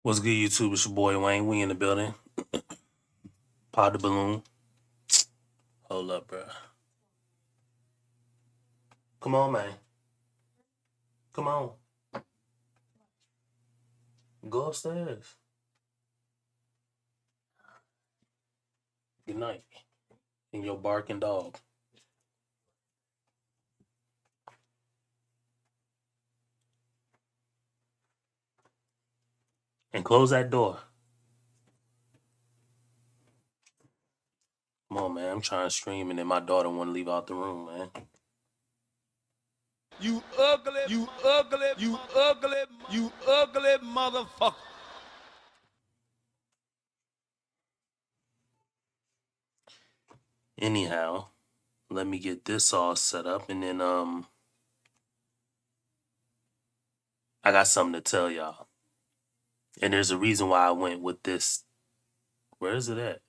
What's good, YouTube? It's your boy Wayne. We in the building. Pod the balloon. Hold up, bro. Come on, man. Come on. Go upstairs. Good night. And your barking dog. And close that door. Come on, man. I'm trying to stream and then my daughter won't leave out the room, man. You ugly motherfucker. Anyhow, let me get this all set up and then I got something to tell y'all. And there's a reason why I went with this. Where is it at?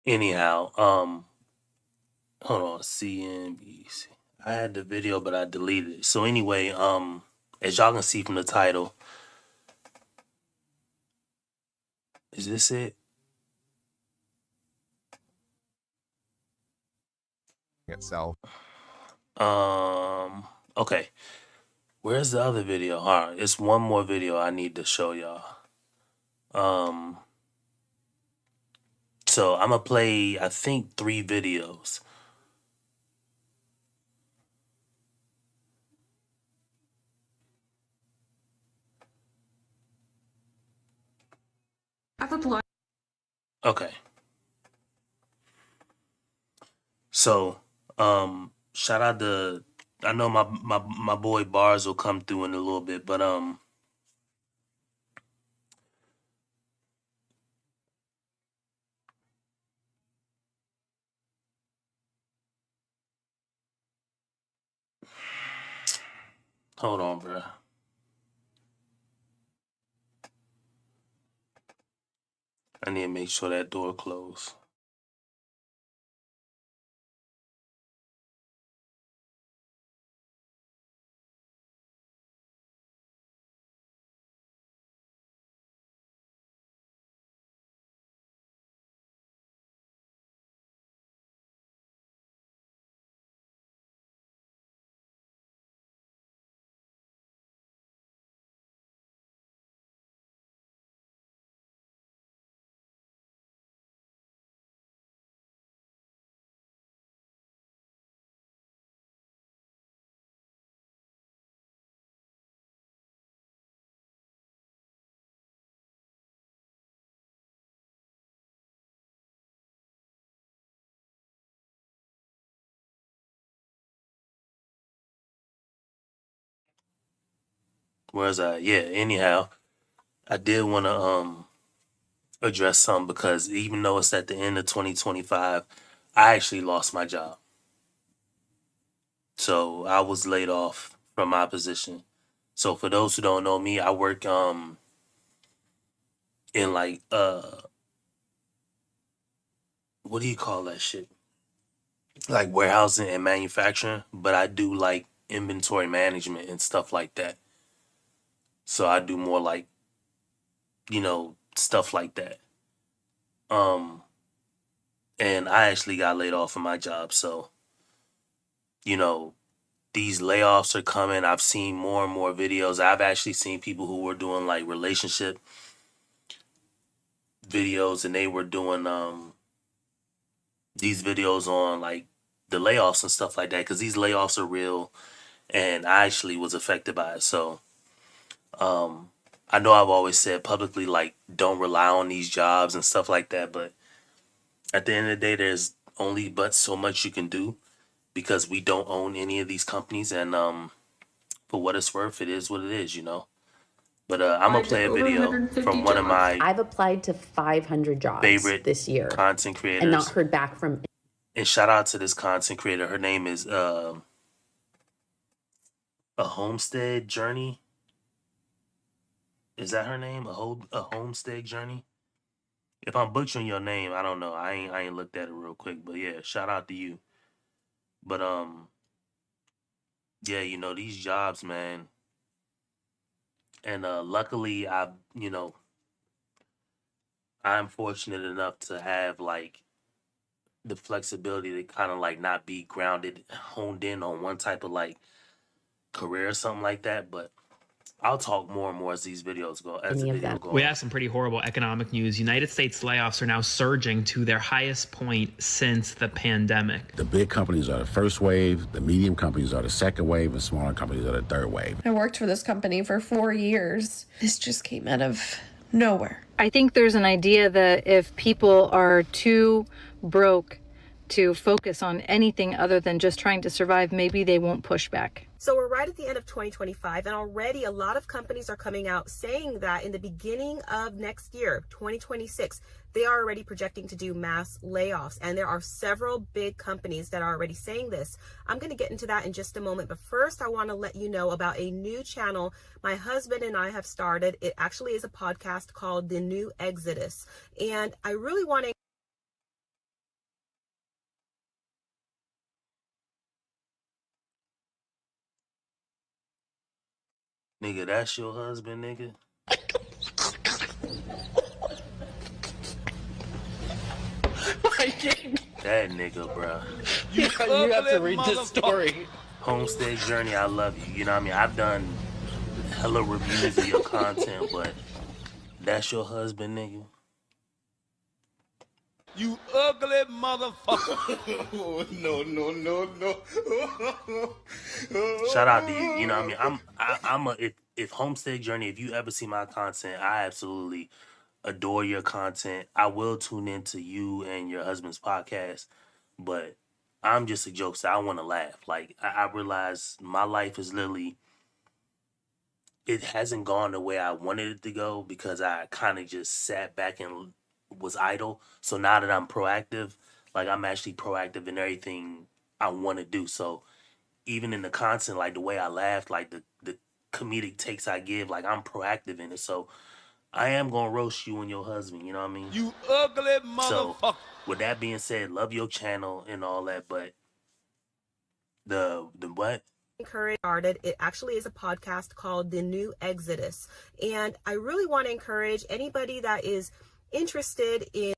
Anyhow, hold on, CNBC. I had the video, but I deleted it. So anyway, as y'all can see from the title, is this it? Itself. Okay. Where's the other video? All right, it's one more video I need to show y'all. So I'm gonna play, I think, 3 videos. Okay. So, shout out to, I know my boy Bars will come through in a little bit, but hold on, bro. I need to make sure that door closed. Where's I? Yeah, anyhow, I did want to address something because even though it's at the end of 2025, I actually lost my job. So I was laid off from my position. So for those who don't know me, I work in like what do you call that shit? Like warehousing and manufacturing, but I do like inventory management and stuff like that. So I do more like, stuff like that. And I actually got laid off from my job. So, these layoffs are coming. I've seen more and more videos. I've actually seen people who were doing like relationship videos and they were doing these videos on like the layoffs and stuff like that because these layoffs are real and I actually was affected by it. So I know I've always said publicly, like, don't rely on these jobs and stuff like that, but at the end of the day, there's only but so much you can do because we don't own any of these companies, and for what it's worth, it is what it is, you know. But I'm gonna Applied to play a over video 150 from one of jobs. my I've applied to 500 jobs favorite this year content and creators, not heard back from. and shout out to this content creator. Her name is A Homestead Journey. Is that her name? A Homestead Journey. If I'm butchering your name, I don't know. I ain't looked at it real quick, but yeah, shout out to you. But yeah, you know, these jobs, man. And luckily I'm fortunate enough to have like the flexibility to kind of like not be grounded, honed in on one type of like career or something like that. But I'll talk more and more as these videos go, as the video goes. We have some pretty horrible economic news. United States layoffs are now surging to their highest point since the pandemic. The big companies are the first wave, the medium companies are the second wave, and smaller companies are the third wave. I worked for this company for 4 years. This just came out of nowhere. I think there's an idea that if people are too broke to focus on anything other than just trying to survive, maybe they won't push back. So we're right at the end of 2025, and already a lot of companies are coming out saying that in the beginning of next year, 2026, they are already projecting to do mass layoffs. And there are several big companies that are already saying this. I'm going to get into that in just a moment. But first, I want to let you know about a new channel my husband and I have started. It actually is a podcast called The New Exodus. And I really want to Nigga, that's your husband, nigga? That nigga, bruh. You have to read this motherfucker. story. Homestead Journey, I love you. You know what I mean? I've done hella reviews of your content, but that's your husband, nigga? You ugly motherfucker. Shout out to you. You know what I mean? I'm a if Homestead Journey, if you ever see my content, I absolutely adore your content. I will tune into you and your husband's podcast, but I'm just a jokester. I want to laugh. Like I realize my life is literally, it hasn't gone the way I wanted it to go because I kind of just sat back and was idle. So now that I'm proactive, like I'm actually proactive in everything I want to do. So even in the content, like the way I laugh, like the comedic takes I give, like I'm proactive in it. So I am gonna roast you and your husband, you know what I mean? You ugly So motherfucker. with that being said, love your channel and all that, but the what? encourage started. It actually is a podcast called The New Exodus. And I really want to encourage anybody that is interested in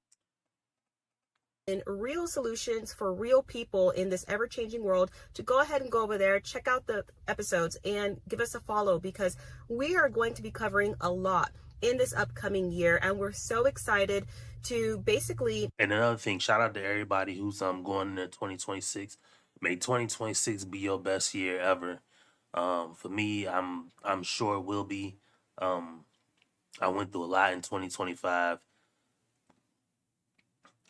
real solutions for real people in this ever-changing world to go ahead and go over there, check out the episodes, and give us a follow, because we are going to be covering a lot in this upcoming year, and we're so excited to basically. And another thing, shout out to everybody who's going into 2026. May 2026 be your best year ever. For me, I'm sure it will be. I went through a lot in 2025.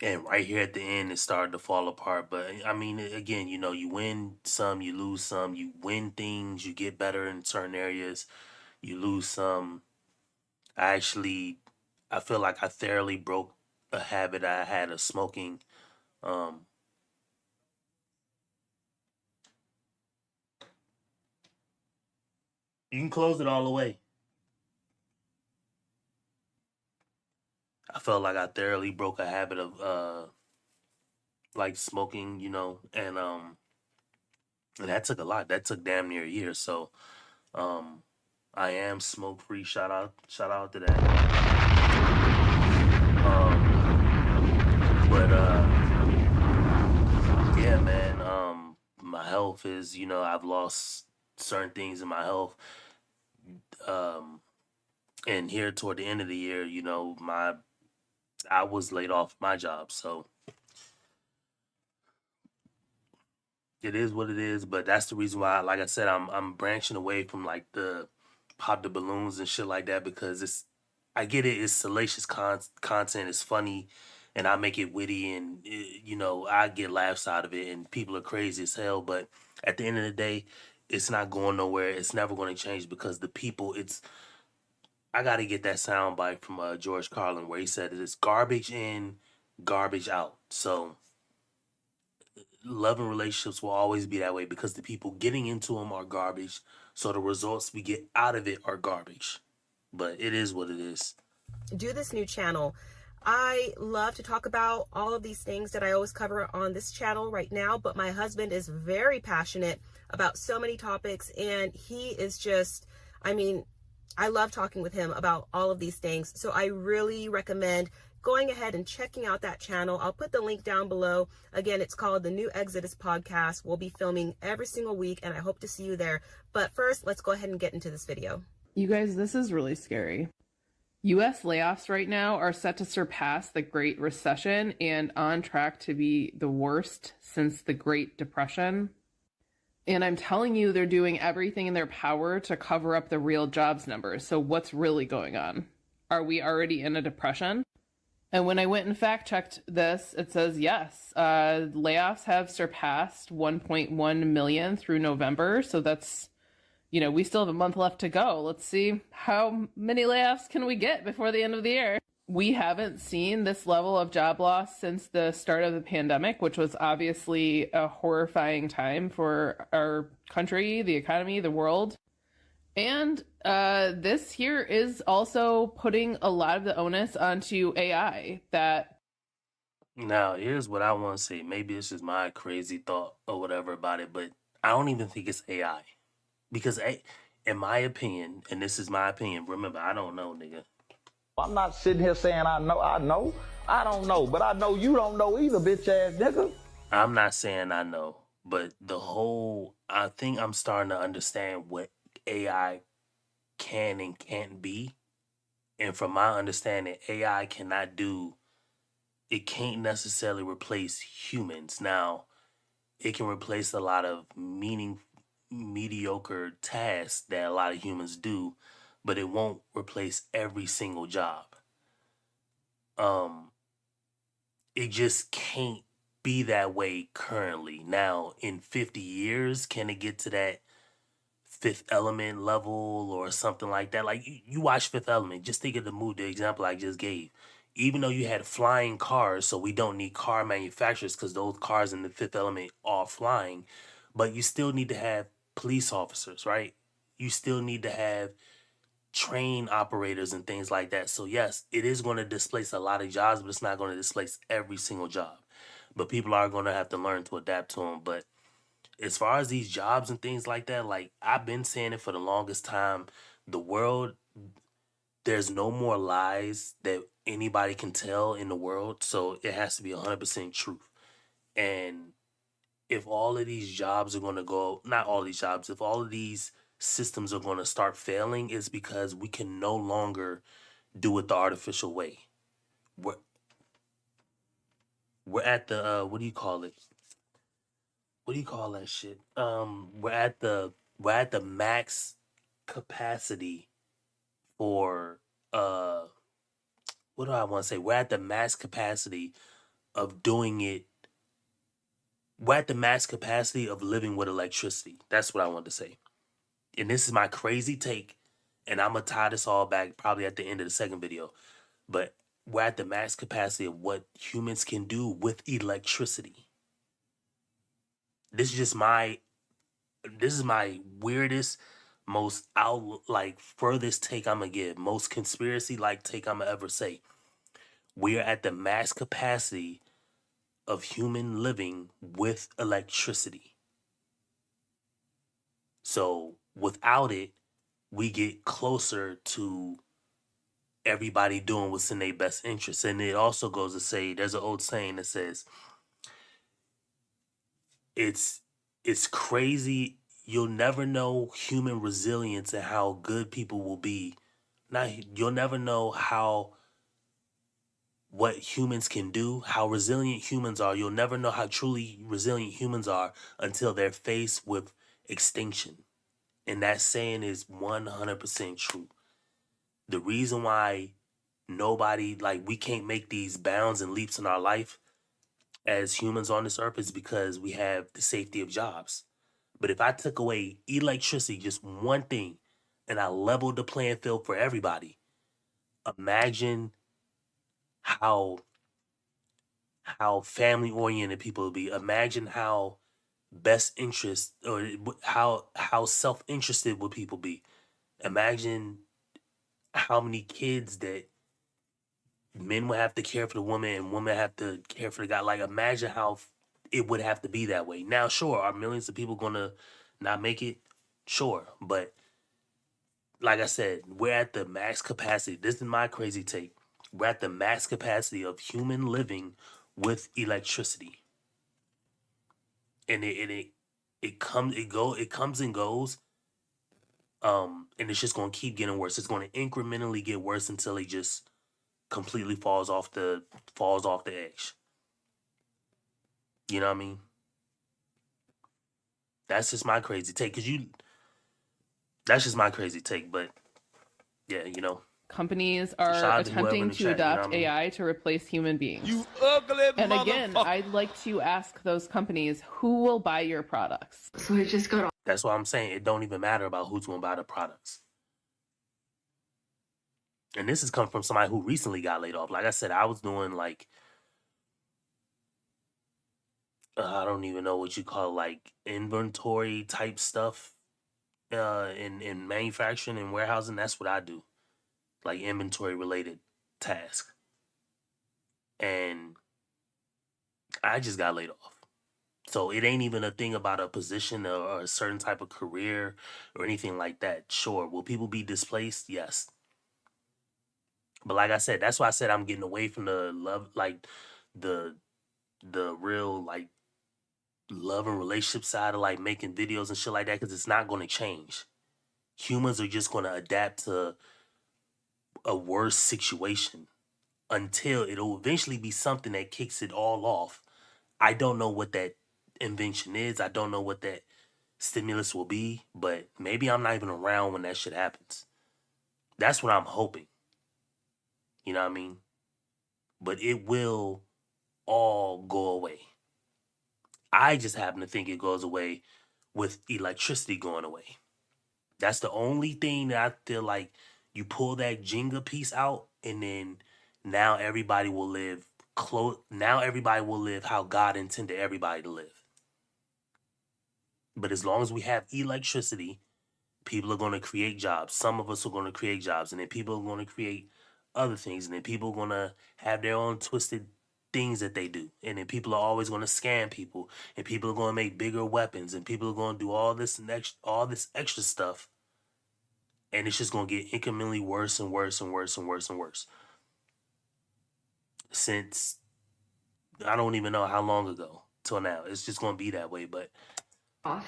And right here at the end, it started to fall apart. But I mean, again, you know, you win some, you lose some. You win things, you get better in certain areas. You lose some. I feel like I thoroughly broke a habit I had of smoking. You can close it all the way. I felt like I thoroughly broke a habit of like smoking, you know, and that took a lot. That took damn near a year. So I am smoke free. Shout out to that. But yeah, man. My health is, you know, I've lost certain things in my health. And here toward the end of the year, you know, I was laid off my job, so it is what it is. But that's the reason why, like I said, I'm branching away from like the pop the balloons and shit like that because I get it, it's salacious content, it's funny, and I make it witty and I get laughs out of it and people are crazy as hell. But at the end of the day, it's not going nowhere. It's never going to change because the people. I got to get that sound bite from George Carlin where he said it's garbage in, garbage out. So love and relationships will always be that way because the people getting into them are garbage. So the results we get out of it are garbage. But it is what it is. Do this new channel. I love to talk about all of these things that I always cover on this channel right now, but my husband is very passionate about so many topics, and he is just, I love talking with him about all of these things. So I really recommend going ahead and checking out that channel. I'll put the link down below. Again, it's called The New Exodus Podcast. We'll be filming every single week, and I hope to see you there. But first, let's go ahead and get into this video. You guys, this is really scary. U.S. layoffs right now are set to surpass the Great Recession and on track to be the worst since the Great Depression. And I'm telling you, they're doing everything in their power to cover up the real jobs numbers. So what's really going on? Are we already in a depression? And when I went and fact-checked this, it says yes. Layoffs have surpassed 1.1 million through November. So that's, we still have a month left to go. Let's see how many layoffs can we get before the end of the year. We haven't seen this level of job loss since the start of the pandemic, which was obviously a horrifying time for our country, the economy, the world. And this here is also putting a lot of the onus onto AI that... Now, here's what I want to say. Maybe this is my crazy thought or whatever about it, but I don't even think it's AI. Because in my opinion, and this is my opinion, remember, I don't know, nigga. I'm not sitting here saying I know. I don't know, but I know you don't know either, bitch ass nigga. I'm not saying I know, but I think I'm starting to understand what AI can and can't be. And from my understanding, AI it can't necessarily replace humans. Now, it can replace a lot of mediocre tasks that a lot of humans do, but it won't replace every single job. It just can't be that way currently. Now, in 50 years, can it get to that Fifth Element level or something like that? Like you watch Fifth Element, just think of the example I just gave. Even though you had flying cars, so we don't need car manufacturers because those cars in the Fifth Element are flying, but you still need to have police officers, right? You still need to have train operators and things like that. So yes, it is going to displace a lot of jobs, but it's not going to displace every single job. But people are going to have to learn to adapt to them. But as far as these jobs and things like that, like I've been saying it for the longest time, the world, there's no more lies that anybody can tell in the world. So it has to be 100% truth. And if all of these jobs are going to go, not all these jobs, if all of these systems are going to start failing, it's because we can no longer do it the artificial way. We're at the what do you call it? What do you call that shit? We're at the max capacity for what do I want to say? We're at the max capacity of doing it. We're at the max capacity of living with electricity. That's what I want to say. And this is my crazy take, and I'm going to tie this all back probably at the end of the second video. But we're at the max capacity of what humans can do with electricity. This is my weirdest, most furthest take I'm going to give. Most conspiracy-like take I'm going to ever say. We are at the max capacity of human living with electricity. So without it, we get closer to everybody doing what's in their best interest. And it also goes to say, there's an old saying that says, it's crazy. You'll never know human resilience and how good people will be. You'll never know what humans can do, how resilient humans are. You'll never know how truly resilient humans are until they're faced with extinction. And that saying is 100% true. The reason why nobody, like, we can't make these bounds and leaps in our life as humans on this earth is because we have the safety of jobs. But if I took away electricity, just one thing, and I leveled the playing field for everybody, imagine how family oriented people would be. Imagine how best interest or how self interested would people be. Imagine how many kids that men would have to care for the woman and women have to care for the guy. Like, imagine how it would have to be that way. Now, sure, are millions of people gonna not make it? Sure, but like I said, we're at the max capacity. This is my crazy take. We're at the max capacity of human living with electricity, and it comes and goes. And it's just gonna keep getting worse. It's gonna incrementally get worse until it just completely falls off the edge. You know what I mean? That's just my crazy take. That's just my crazy take. But yeah, Companies are shout out to whoever in attempting the to chat, you know adopt what I mean? AI to replace human beings. You ugly And again, motherfucker. I'd like to ask those companies who will buy your products. So I just got That's what I'm saying. It don't even matter about who's gonna buy the products. And this has come from somebody who recently got laid off. Like I said, I was doing like I don't even know what you call, like, inventory type stuff in manufacturing and warehousing. That's what I do, like inventory related tasks. And I just got laid off. So it ain't even a thing about a position or a certain type of career or anything like that. Sure, will people be displaced? Yes. But like I said, that's why I said I'm getting away from the love, like the real, like, love and relationship side of, like, making videos and shit like that, because it's not going to change. Humans are just going to adapt to a worse situation until it'll eventually be something that kicks it all off. I don't know what that invention is. I don't know what that stimulus will be, but maybe I'm not even around when that shit happens. That's what I'm hoping. You know what I mean? But it will all go away. I just happen to think it goes away with electricity going away. That's the only thing that I feel like you pull that Jenga piece out, and then now everybody will live close. Now everybody will live how God intended everybody to live. But as long as we have electricity, people are going to create jobs. Some of us are going to create jobs, and then people are going to create other things, and then people are going to have their own twisted things that they do, and then people are always going to scam people, and people are going to make bigger weapons, and people are going to do all this extra stuff, and it's just going to get incrementally worse and worse and worse and worse and worse. Since I don't even know how long ago till now, it's just going to be that way. But off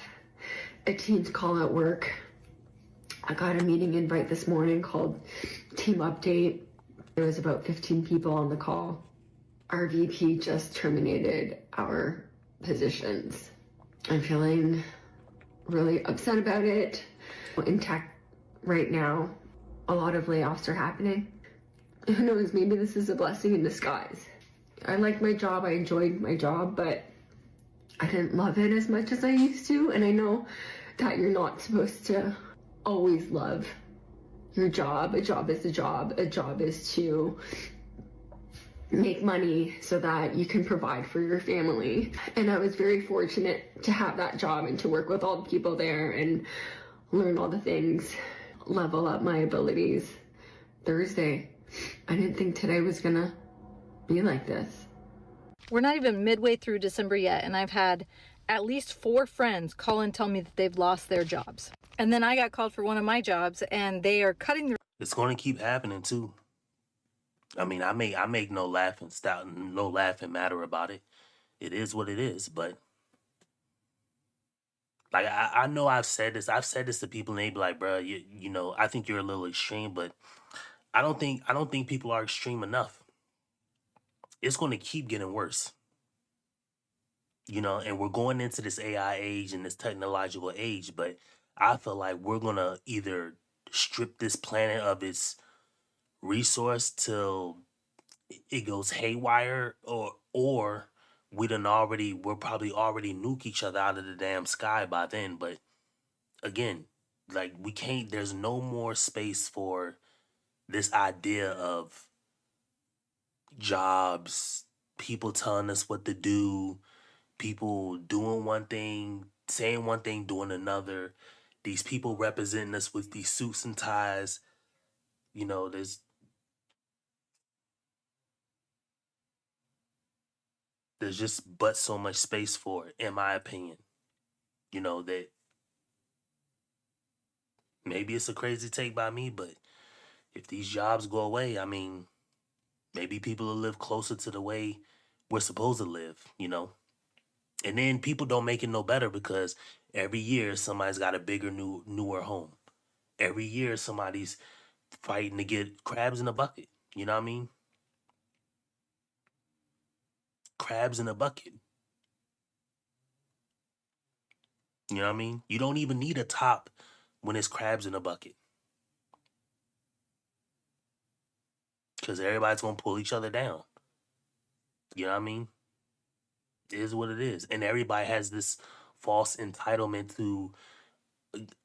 a team's call at work. I got a meeting invite this morning called Team Update. There was about 15 people on the call. Our VP just terminated our positions. I'm feeling really upset about it. In tech right now, a lot of layoffs are happening. Who knows, maybe this is a blessing in disguise. I liked my job, I enjoyed my job, but I didn't love it as much as I used to. And I know that you're not supposed to always love your job. A job is a job. A job is to make money so that you can provide for your family. And I was very fortunate to have that job and to work with all the people there and learn all the things, level up my abilities. Thursday, I didn't think today was gonna be like this. We're not even midway through December yet, and I've had at least 4 friends call and tell me that they've lost their jobs. And then I got called for one of my jobs, and they are cutting the... it's going to keep happening too. I mean, I make no laughing matter about it. It is what it is. But like I know I've said this to people, and they be like, bro, you know, I think you're a little extreme, but I don't think people are extreme enough. It's going to keep getting worse. You know, and we're going into this AI age and this technological age, but I feel like we're gonna either strip this planet of its resource till it goes haywire, or we're probably already nuke each other out of the damn sky by then. But again, like we can't. There's no more space for this idea of jobs, people telling us what to do, people doing one thing, saying one thing, doing another. These people representing us with these suits and ties. You know, there's just but so much space for it, in my opinion. You know, that maybe it's a crazy take by me, but if these jobs go away, I mean, maybe people will live closer to the way we're supposed to live, you know? And then people don't make it no better because every year somebody's got a bigger, newer home. Every year somebody's fighting to get crabs in a bucket. You know what I mean? Crabs in a bucket. You know what I mean? You don't even need a top when it's crabs in a bucket. Because everybody's going to pull each other down. You know what I mean? It is what it is. And everybody has this false entitlement to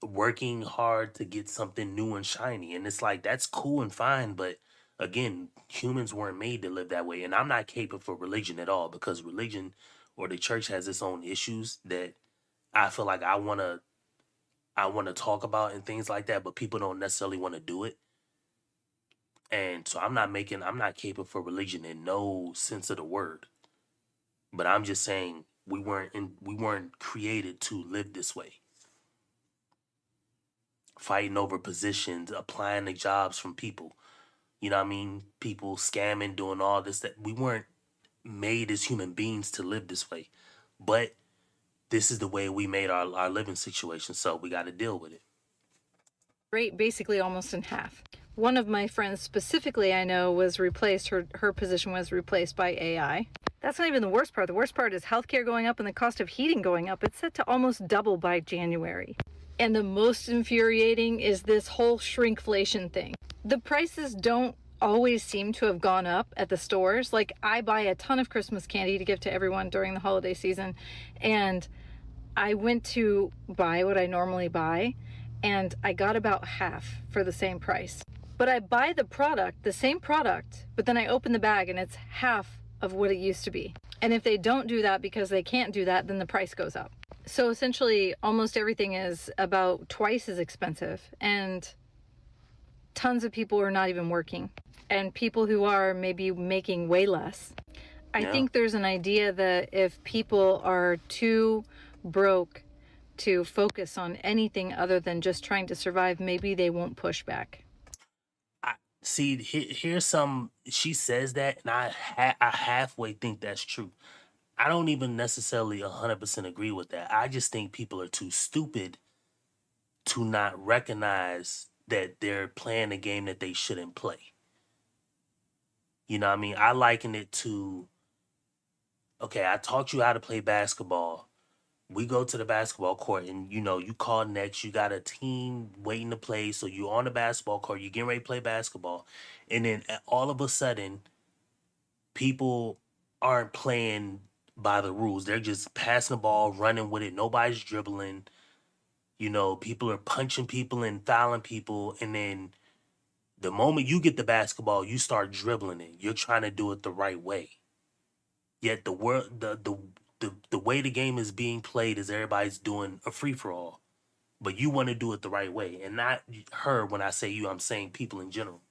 working hard to get something new and shiny. And it's like, that's cool and fine. But again, humans weren't made to live that way. And I'm not capable for religion at all, because religion or the church has its own issues that I feel like I want to talk about and things like that, but people don't necessarily want to do it. And so I'm not capable for religion in no sense of the word. But I'm just saying we weren't created to live this way. Fighting over positions, applying to jobs from people. You know what I mean? People scamming, doing all this. That we weren't made as human beings to live this way. But this is the way we made our living situation, so we got to deal with it. Rate basically almost in half. One of my friends specifically I know was replaced, her position was replaced by AI. That's not even the worst part. The worst part is healthcare going up and the cost of heating going up. It's set to almost double by January. And the most infuriating is this whole shrinkflation thing. The prices don't always seem to have gone up at the stores. Like, I buy a ton of Christmas candy to give to everyone during the holiday season, and I went to buy what I normally buy, and I got about half for the same price. But I buy the same product, but then I open the bag and it's half of what it used to be. And if they don't do that because they can't do that, then the price goes up. So essentially, almost everything is about twice as expensive, and tons of people are not even working. And people who are maybe making way less. I think there's an idea that if people are too broke to focus on anything other than just trying to survive, maybe they won't push back. Here's some. She says that, and I halfway think that's true. I don't even necessarily 100% agree with that. I just think people are too stupid to not recognize that they're playing a game that they shouldn't play. You know what I mean? I liken it to, okay, I taught you how to play basketball. We go to the basketball court and, you call next. You got a team waiting to play. So you're on the basketball court. You're getting ready to play basketball. And then all of a sudden, people aren't playing by the rules. They're just passing the ball, running with it. Nobody's dribbling. People are punching people and fouling people. And then the moment you get the basketball, you start dribbling it. You're trying to do it the right way. Yet the way the game is being played is everybody's doing a free-for-all. But you want to do it the right way. And not her, when I say you, I'm saying people in general.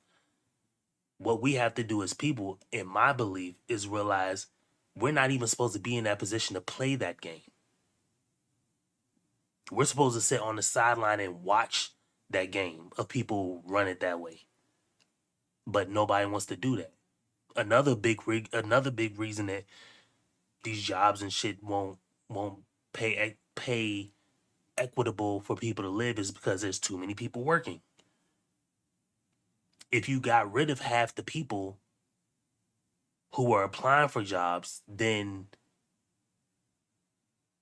What we have to do as people, in my belief, is realize we're not even supposed to be in that position to play that game. We're supposed to sit on the sideline and watch that game of people run it that way. But nobody wants to do that. Another big reason that these jobs and shit won't pay equitable for people to live is because there's too many people working. If you got rid of half the people who are applying for jobs, then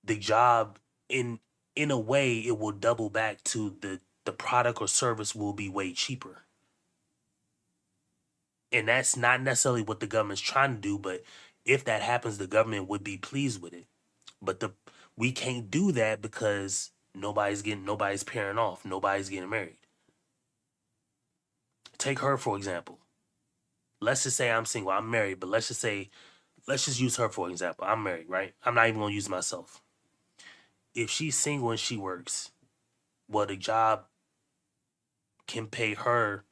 the job in in a way, it will double back to the product or service will be way cheaper. And that's not necessarily what the government's trying to do, but if that happens, the government would be pleased with it. But we can't do that because nobody's pairing off, nobody's getting married. Take her for example. Let's just say I'm single, I'm married, but let's just use her for example. I'm married, right? I'm not even gonna use myself. If she's single and she works, well, the job can pay her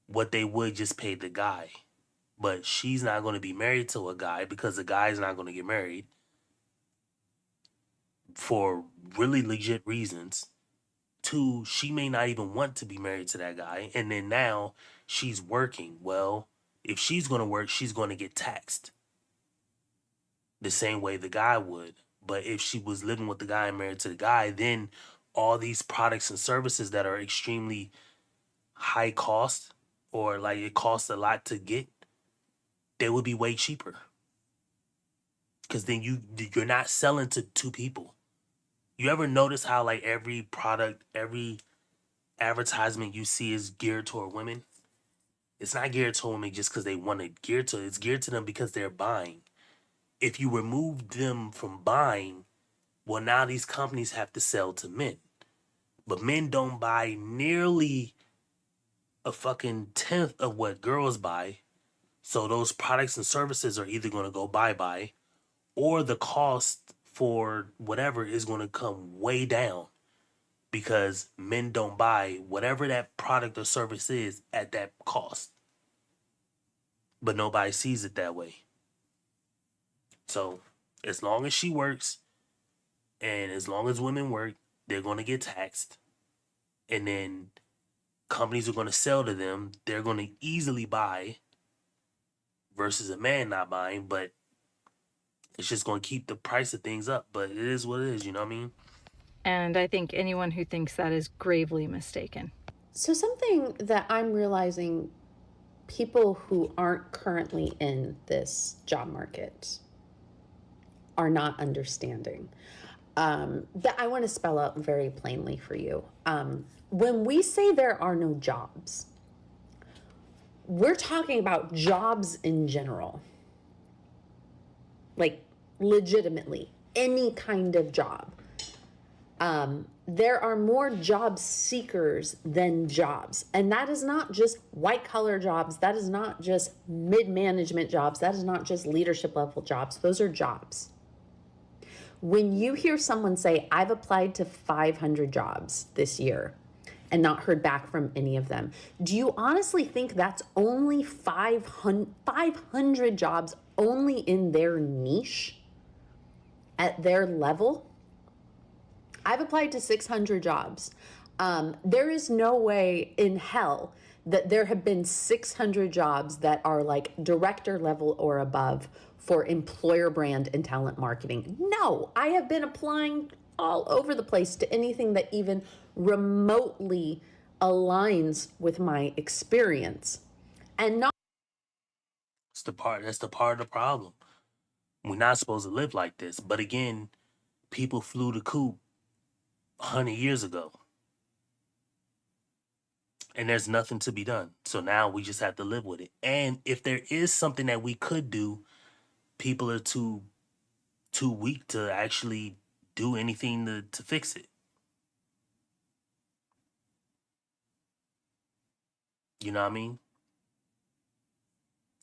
what they would just pay the guy. But she's not going to be married to a guy because the guy's not going to get married for really legit reasons. Two, she may not even want to be married to that guy. And then now she's working. Well, if she's going to work, she's going to get taxed the same way the guy would. But if she was living with the guy and married to the guy, then all these products and services that are extremely high cost or like it costs a lot to get, they would be way cheaper. Because then you're not selling to two people. You ever notice how like every product, every advertisement you see is geared toward women? It's not geared to women just because they want it geared to. It's geared to them because they're buying. If you remove them from buying, well, now these companies have to sell to men. But men don't buy nearly a fucking tenth of what girls buy. So those products and services are either going to go bye-bye or the cost for whatever is going to come way down because men don't buy whatever that product or service is at that cost. But nobody sees it that way. So as long as she works and as long as women work, they're going to get taxed. And then companies are going to sell to them. They're going to easily buy versus a man not buying, but it's just going to keep the price of things up. But it is what it is, you know what I mean? And I think anyone who thinks that is gravely mistaken. So something that I'm realizing people who aren't currently in this job market are not understanding. That I want to spell out very plainly for you. When we say there are no jobs, we're talking about jobs in general. Like legitimately, any kind of job. There are more job seekers than jobs. And that is not just white collar jobs. That is not just mid-management jobs. That is not just leadership level jobs. Those are jobs. When you hear someone say, I've applied to 500 jobs this year and not heard back from any of them, do you honestly think that's only 500 jobs only in their niche at their level? I've applied to 600 jobs. There is no way in hell that there have been 600 jobs that are like director level or above for employer brand and talent marketing. No, I have been applying all over the place to anything that even remotely aligns with my experience. And not That's the part of the problem. We're not supposed to live like this. But again, people flew the coop 100 years ago. And there's nothing to be done. So now we just have to live with it. And if there is something that we could do, people are too weak to actually do anything to fix it. You know what I mean?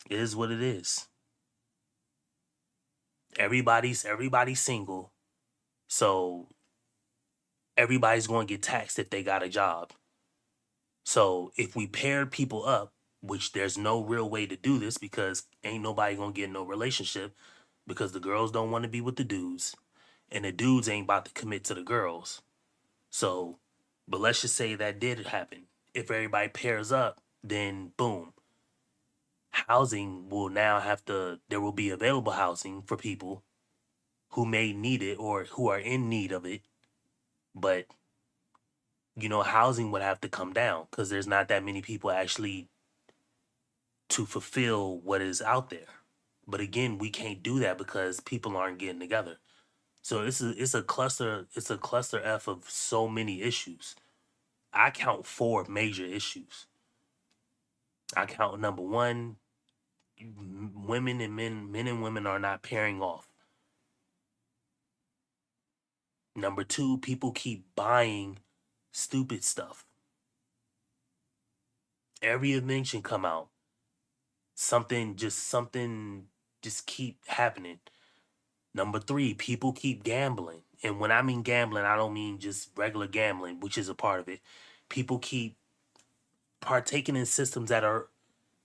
It is what it is. Everybody's single. So everybody's going to get taxed if they got a job. So if we pair people up, which there's no real way to do this because ain't nobody going to get no relationship because the girls don't want to be with the dudes and the dudes ain't about to commit to the girls. So, but let's just say that did happen. If everybody pairs up, then boom. Housing will now there will be available housing for people who may need it or who are in need of it. But, housing would have to come down because there's not that many people actually to fulfill what is out there. But again, we can't do that because people aren't getting together. So it's a cluster F of so many issues. I count 4 major issues. I count number 1, women and men and women are not pairing off. Number 2, people keep buying stupid stuff. Every invention come out, something just keep happening. Number 3, people keep gambling. And when I mean gambling, I don't mean just regular gambling, which is a part of it. People keep partaking in systems that are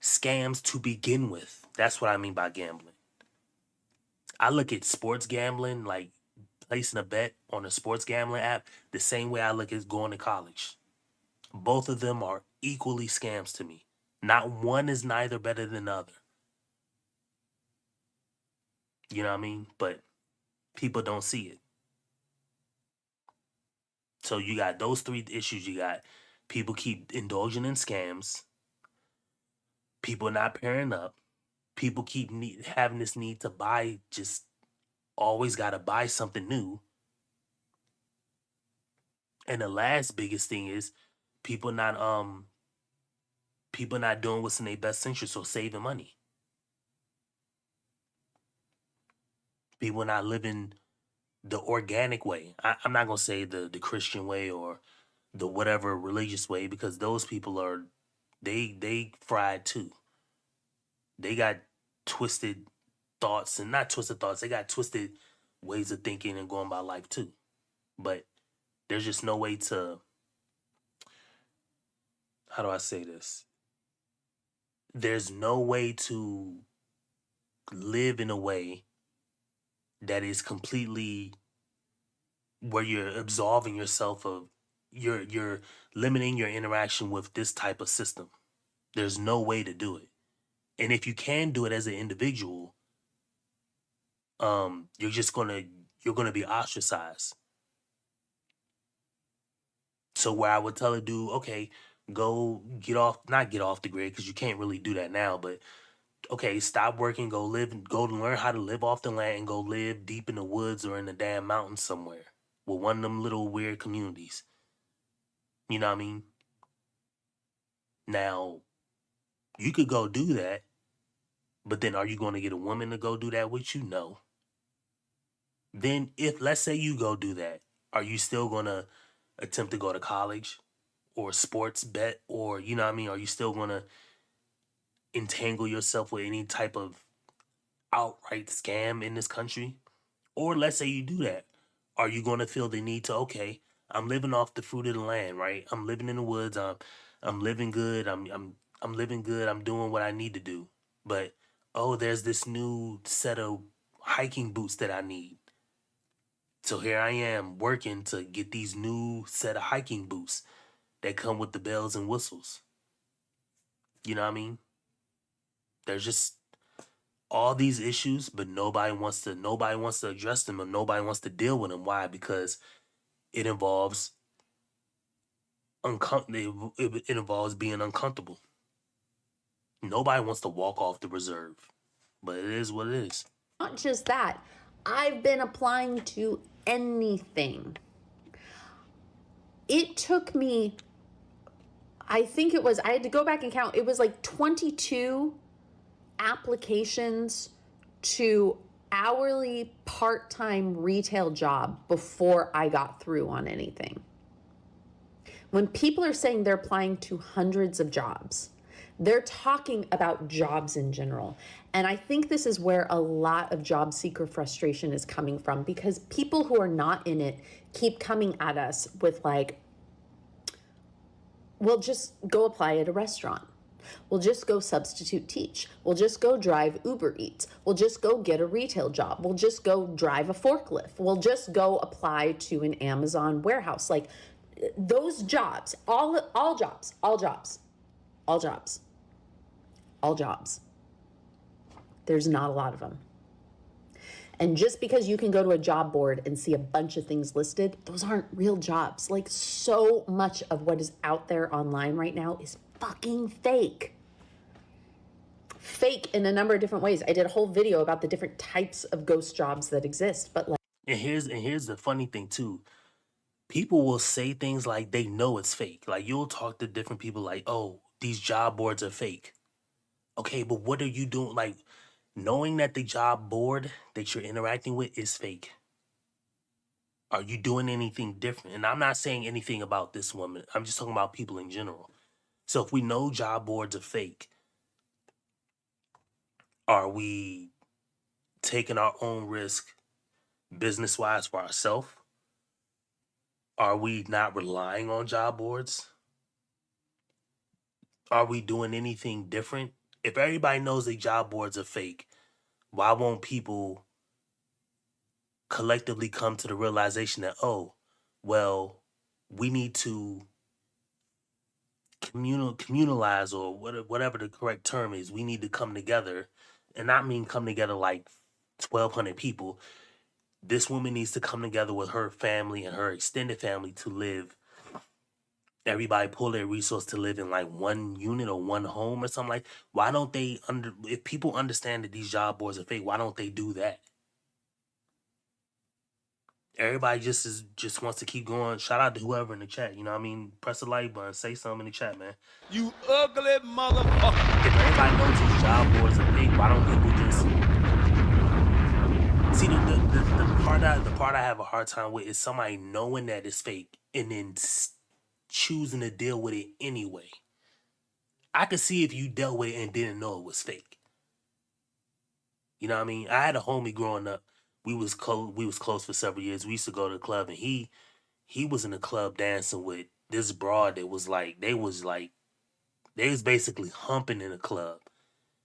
scams to begin with. That's what I mean by gambling. I look at sports gambling, like placing a bet on a sports gambling app, the same way I look at going to college. Both of them are equally scams to me. Not one is neither better than the other. You know what I mean? But people don't see it. So you got those 3 issues. You got people keep indulging in scams. People not pairing up. People keep having this need to buy, just always got to buy something new. And the last biggest thing is people not doing what's in their best interest, or saving money. People not living the organic way. I'm not gonna say the Christian way or the whatever religious way, because those people are they fried too. They got twisted thoughts, and not twisted thoughts. They got twisted ways of thinking and going by life too. But there's just no way to, how do I say this? There's no way to live in a way that is completely where you're absolving yourself of, you're limiting your interaction with this type of system. There's no way to do it. And if you can do it as an individual, you're gonna be ostracized. So where I would tell a dude, okay, go not get off the grid, because you can't really do that now, but okay, stop working, go learn how to live off the land, and go live deep in the woods or in the damn mountains somewhere with one of them little weird communities. You know what I mean? Now, you could go do that, but then are you going to get a woman to go do that with you? No. Then if, let's say you go do that, are you still going to attempt to go to college or sports bet, or, you know what I mean? Are you still going to entangle yourself with any type of outright scam in this country? Or let's say you do that. Are you going to feel the need to, okay, I'm living off the fruit of the land, right? I'm living in the woods. I'm living good. I'm living good. I'm doing what I need to do. But, oh, there's this new set of hiking boots that I need. So here I am working to get these new set of hiking boots that come with the bells and whistles. You know what I mean? There's just all these issues, but nobody wants to address them, or nobody wants to deal with them. Why? Because it involves it involves being uncomfortable. Nobody wants to walk off the reserve, but it is what it is. Not just that, I've been applying to anything. It took me, I had to go back and count. It was like 22 applications to hourly part-time retail job before I got through on anything. When people are saying they're applying to hundreds of jobs, they're talking about jobs in general. And I think this is where a lot of job seeker frustration is coming from, because people who are not in it keep coming at us with like, we'll just go apply at a restaurant. We'll just go substitute teach. We'll just go drive Uber Eats. We'll just go get a retail job. We'll just go drive a forklift. We'll just go apply to an Amazon warehouse. Like those jobs, all jobs. There's not a lot of them. And just because you can go to a job board and see a bunch of things listed, those aren't real jobs. Like so much of what is out there online right now is fucking fake. Fake in a number of different ways. I did a whole video about the different types of ghost jobs that exist, but like. and here's the funny thing too. People will say things like they know it's fake. Like you'll talk to different people like, "Oh, these job boards are fake." Okay, but what are you doing? Like knowing that the job board that you're interacting with is fake. Are you doing anything different? And I'm not saying anything about this woman. I'm just talking about people in general. So if we know job boards are fake, are we taking our own risk business wise for ourselves? Are we not relying on job boards? Are we doing anything different? If everybody knows the job boards are fake, why won't people collectively come to the realization that, oh, well, we need to communalize, or whatever the correct term is. We need to come together, and not mean come together like 1,200 people. This woman needs to come together with her family and her extended family to live. Everybody pull their resource to live in like one unit or one home or something. Like, why don't they if people understand that these job boards are fake, why don't they do that? Everybody just wants to keep going. Shout out to whoever in the chat. You know what I mean? Press the like button. Say something in the chat, man. You ugly motherfucker. If everybody knows these job boards are fake, why don't people just see the part I have a hard time with is somebody knowing that it's fake and then choosing to deal with it anyway. I could see if you dealt with it and didn't know it was fake. You know what I mean? I had a homie growing up. We was close for several years. We used to go to the club, and he was in the club dancing with this broad that was like they was basically humping in the club.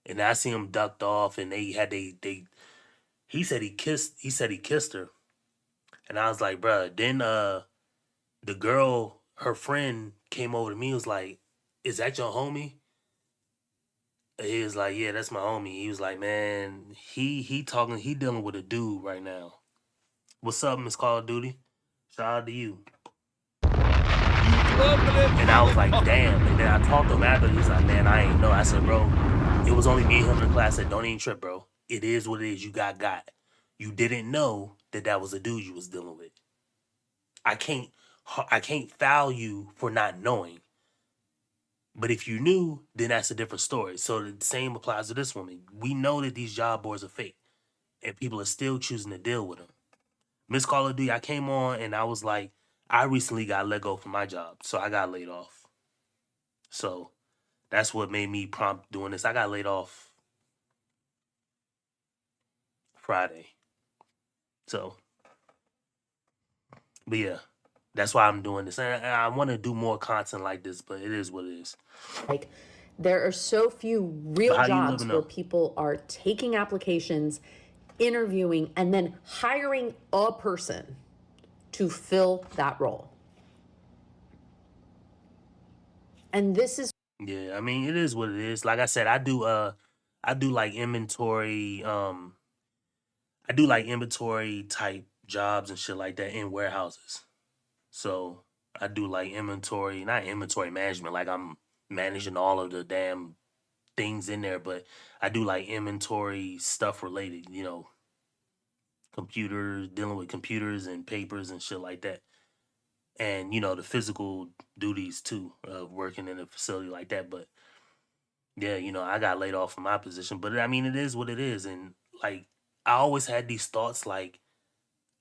And I see him ducked off, and they had he said he kissed her. And I was like, bruh, then the girl, her friend came over to me and was like, "Is that your homie?" And he was like, "Yeah, that's my homie." He was like, "Man, he dealing with a dude right now." What's up, Miss Call of Duty? Shout out to you. And I was like, damn. And then I talked to him after. He was like, "Man, I ain't know." I said, "Bro, it was only me and him in the class." I said, "Don't even trip, bro. It is what it is. You got. You didn't know that was a dude you was dealing with. I can't foul you for not knowing. But if you knew, then that's a different story." So the same applies to this woman. We know that these job boards are fake, and people are still choosing to deal with them. Miss Call of Duty, I came on and I was like, I recently got let go from my job, so I got laid off. So that's what made me prompt doing this. I got laid off Friday. So, but yeah, that's why I'm doing this. And I want to do more content like this, but it is what it is. Like, there are so few real jobs where people are taking applications, interviewing, and then hiring a person to fill that role. And this is... Yeah, I mean, it is what it is. Like I said, I do like inventory, I do like inventory type jobs and shit like that in warehouses. So I do like not inventory management, like I'm managing all of the damn things in there, but I do like inventory stuff related, computers, dealing with computers and papers and shit like that. And, the physical duties too, of working in a facility like that. But yeah, I got laid off from my position, but I mean, it is what it is. And like, I always had these thoughts, like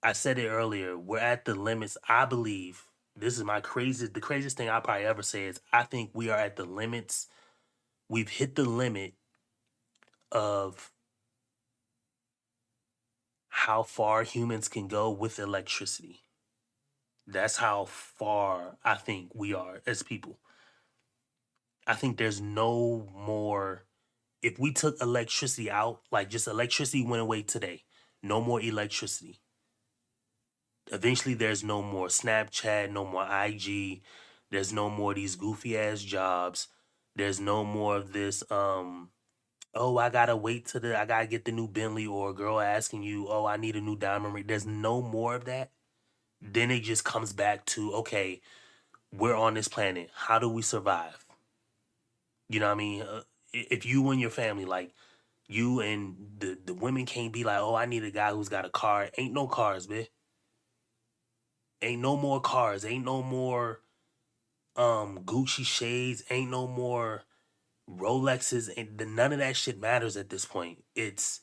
I said it earlier, we're at the limits. I believe this is the craziest thing I probably ever say is I think we are at the limits. We've hit the limit of how far humans can go with electricity. That's how far I think we are as people. I think there's no more. If we took electricity out, like just electricity went away today, no more electricity. Eventually, there's no more Snapchat, no more IG. There's no more of these goofy ass jobs. There's no more of this. Oh, I gotta I gotta get the new Bentley, or a girl asking you, "Oh, I need a new diamond ring." There's no more of that. Then it just comes back to, okay, we're on this planet. How do we survive? You know what I mean? If you and your family, like, You and the women can't be like, oh, I need a guy who's got a car. Ain't no cars, man. Ain't no more cars. Ain't no more Gucci shades. Ain't no more Rolexes. And none of that shit matters at this point. It's,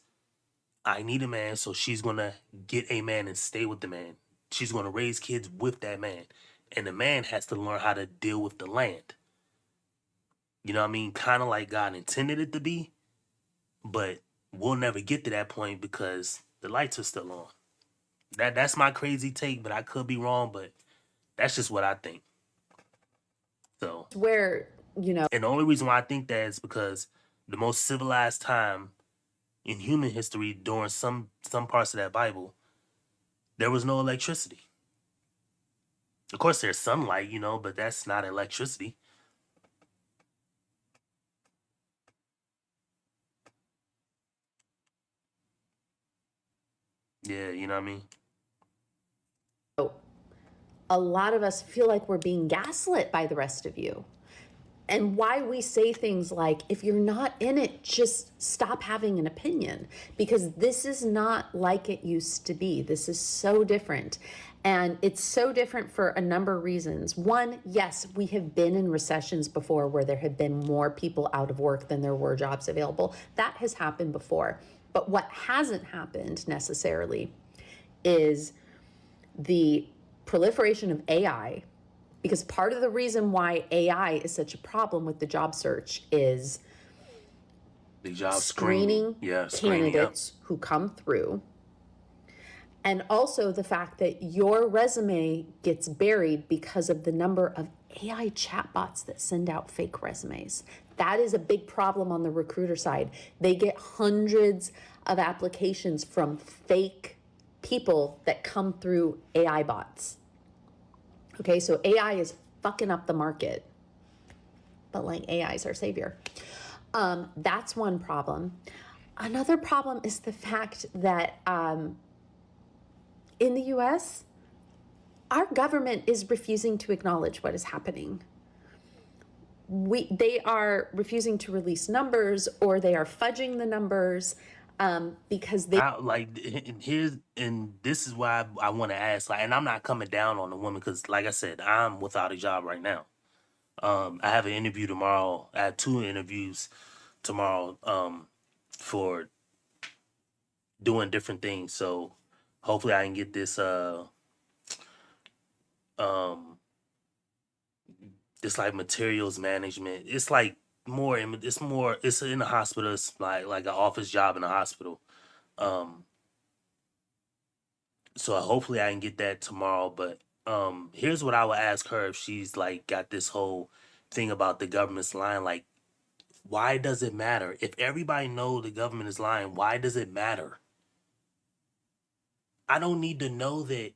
I need a man, so she's gonna get a man and stay with the man. She's gonna raise kids with that man. And the man has to learn how to deal with the land. You know what I mean? Kind of like God intended it to be, but we'll never get to that point because the lights are still on. That's my crazy take, but I could be wrong, but that's just what I think. So Where, you know, and the only reason why I think that is because the most civilized time in human history during some parts of that Bible, there was no electricity. Of course there's sunlight, you know, but that's not electricity. Yeah, you know what I mean? a lot of us feel like we're being gaslit by the rest of you. And why we say things like, if you're not in it, just stop having an opinion, because this is not like it used to be. This is so different. And it's so different for a number of reasons. One, yes, we have been in recessions before where there have been more people out of work than there were jobs available. That has happened before. But what hasn't happened necessarily is the proliferation of AI, because part of the reason why AI is such a problem with the job search is The job screening candidates who come through. And also the fact that your resume gets buried because of the number of AI chatbots that send out fake resumes. That is a big problem on the recruiter side. They get hundreds of applications from fake people that come through AI bots. Okay, so AI is fucking up the market. But like, AI is our savior. That's one problem. Another problem is the fact that in the US, our government is refusing to acknowledge what is happening. They are refusing to release numbers, or they are fudging the numbers because they and this is why I want to ask, like, and I'm not coming down on the woman because, like I said, I'm without a job right now. I have an interview tomorrow. I have 2 interviews tomorrow for doing different things. So hopefully I can get this this like materials management. It's like it's in the hospital. It's like an office job in a hospital. So hopefully I can get that tomorrow. But here's what I would ask her if she's like got this whole thing about the government's lying. Like, why does it matter? If everybody know the government is lying, why does it matter? I don't need to know that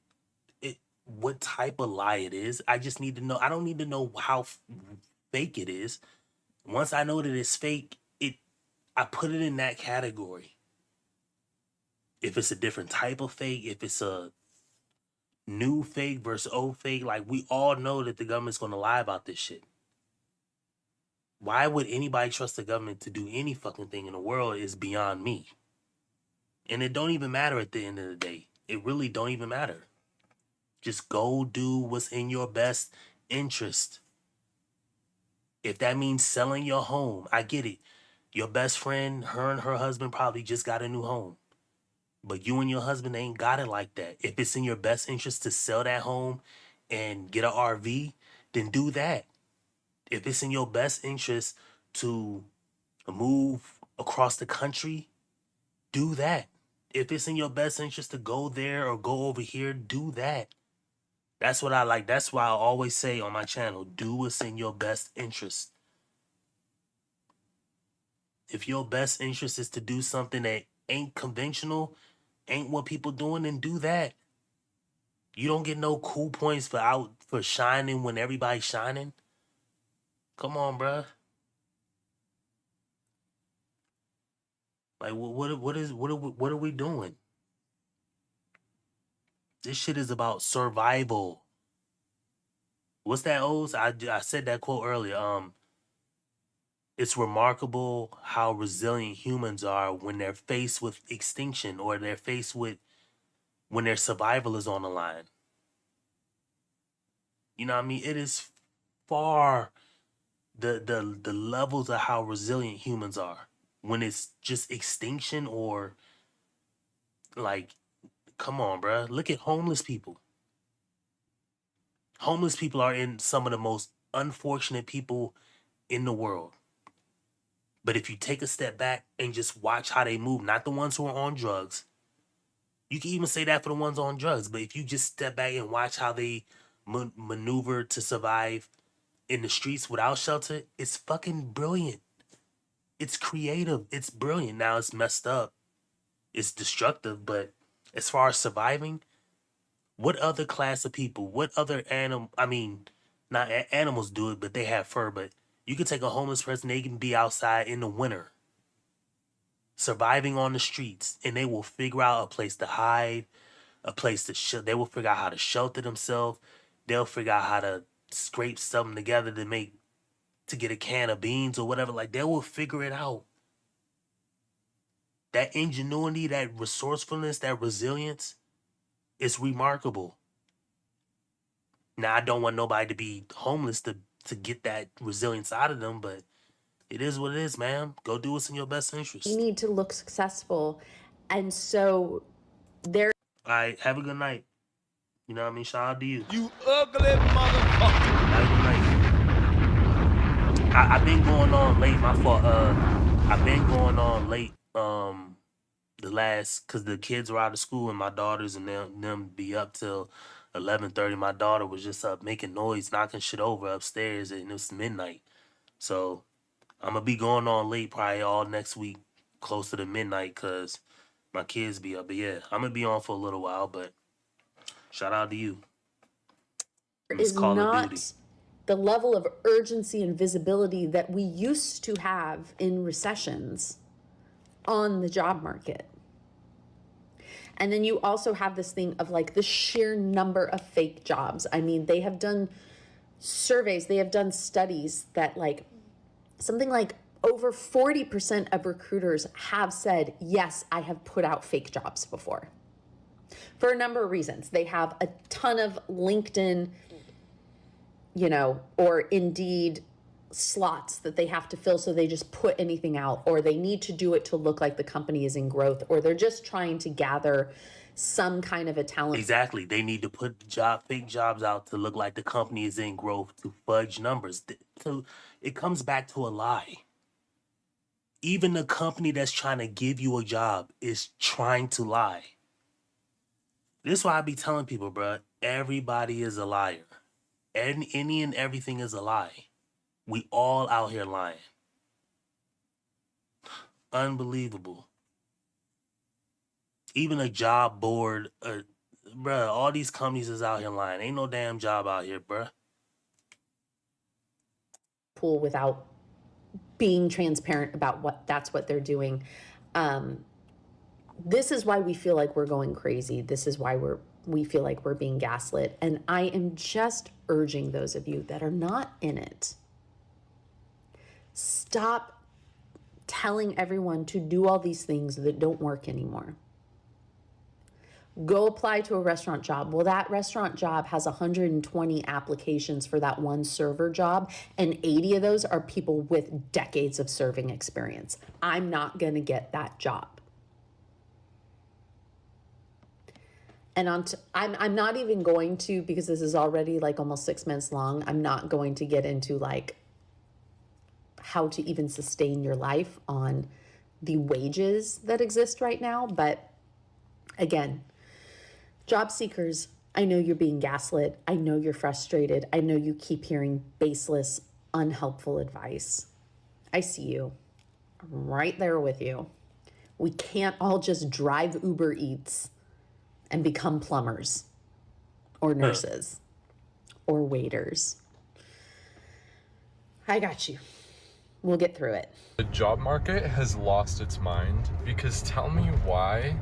what type of lie it is. I just need to know. I don't need to know how fake it is. Once I know that it's fake, I put it in that category. If it's a different type of fake, if it's a new fake versus old fake, like, we all know that the government's going to lie about this shit. Why would anybody trust the government to do any fucking thing in the world is beyond me. And it don't even matter at the end of the day. It really don't even matter. Just go do what's in your best interest. If that means selling your home, I get it. Your best friend, her and her husband probably just got a new home. But you and your husband ain't got it like that. If it's in your best interest to sell that home and get an RV, then do that. If it's in your best interest to move across the country, do that. If it's in your best interest to go there or go over here, do that. That's what I like. That's why I always say on my channel, do what's in your best interest. If your best interest is to do something that ain't conventional, ain't what people doing, then do that. You don't get no cool points for shining when everybody's shining. Come on, bruh. Like, what are we doing? This shit is about survival. What's that, O's? I said that quote earlier. It's remarkable how resilient humans are when they're faced with extinction or they're faced with when their survival is on the line. You know what I mean? It is far the levels of how resilient humans are when it's just extinction or like, come on, bruh. Look at homeless people. Homeless people are in some of the most unfortunate people in the world. But if you take a step back and just watch how they move, not the ones who are on drugs, you can even say that for the ones on drugs, but if you just step back and watch how they maneuver to survive in the streets without shelter, it's fucking brilliant. It's creative. It's brilliant. Now it's messed up. It's destructive, but as far as surviving, what other class of people, what other animal, I mean, not animals do it, but they have fur, but you could take a homeless person, they can be outside in the winter, surviving on the streets, and they will figure out a place to hide, a place to they will figure out how to shelter themselves. They'll figure out how to scrape something together to get a can of beans or whatever. Like, they will figure it out. That ingenuity, that resourcefulness, that resilience is remarkable. Now, I don't want nobody to be homeless to get that resilience out of them, but it is what it is, man. Go do what's in your best interest. You need to look successful. And so there. All right, have a good night. You know what I mean? Shout out to you. You ugly motherfucker. Have a good night. I've been going on late. My fault. I've been going on late. Cause the kids were out of school and my daughters and them be up till 11:30. My daughter was just up making noise, knocking shit over upstairs, and it was midnight. So I'm gonna be going on late probably all next week, closer to midnight, cause my kids be up. But yeah, I'm gonna be on for a little while. But shout out to you. Is not the level of urgency and visibility that we used to have in recessions on the job market. And then you also have this thing of like the sheer number of fake jobs. I mean, they have done surveys, they have done studies that like something like over 40% of recruiters have said, yes, I have put out fake jobs before. For a number of reasons. They have a ton of LinkedIn, or Indeed slots that they have to fill, so they just put anything out, or they need to do it to look like the company is in growth, or they're just trying to gather some kind of a talent. Exactly. They need to put fake jobs out to look like the company is in growth, to fudge numbers. So it comes back to a lie. Even the company that's trying to give you a job is trying to lie. This is why I be telling people, bro, everybody is a liar. Any and everything is a lie. We all out here lying. Unbelievable. Even a job board, bruh, all these companies is out here lying. Ain't no damn job out here, bruh. Pool without being transparent about what they're doing. This is why we feel like we're going crazy. This is why we feel like we're being gaslit. And I am just urging those of you that are not in it, stop telling everyone to do all these things that don't work anymore. Go apply to a restaurant job. Well, that restaurant job has 120 applications for that one server job, and 80 of those are people with decades of serving experience. I'm not going to get that job. And I'm not even going to, because this is already like almost 6 months long, I'm not going to get into like how to even sustain your life on the wages that exist right now. But again, job seekers, I know you're being gaslit. I know you're frustrated. I know you keep hearing baseless, unhelpful advice. I see you. I'm right there with you. We can't all just drive Uber Eats and become plumbers or nurses or waiters. I got you. We'll get through it. The job market has lost its mind, because tell me why.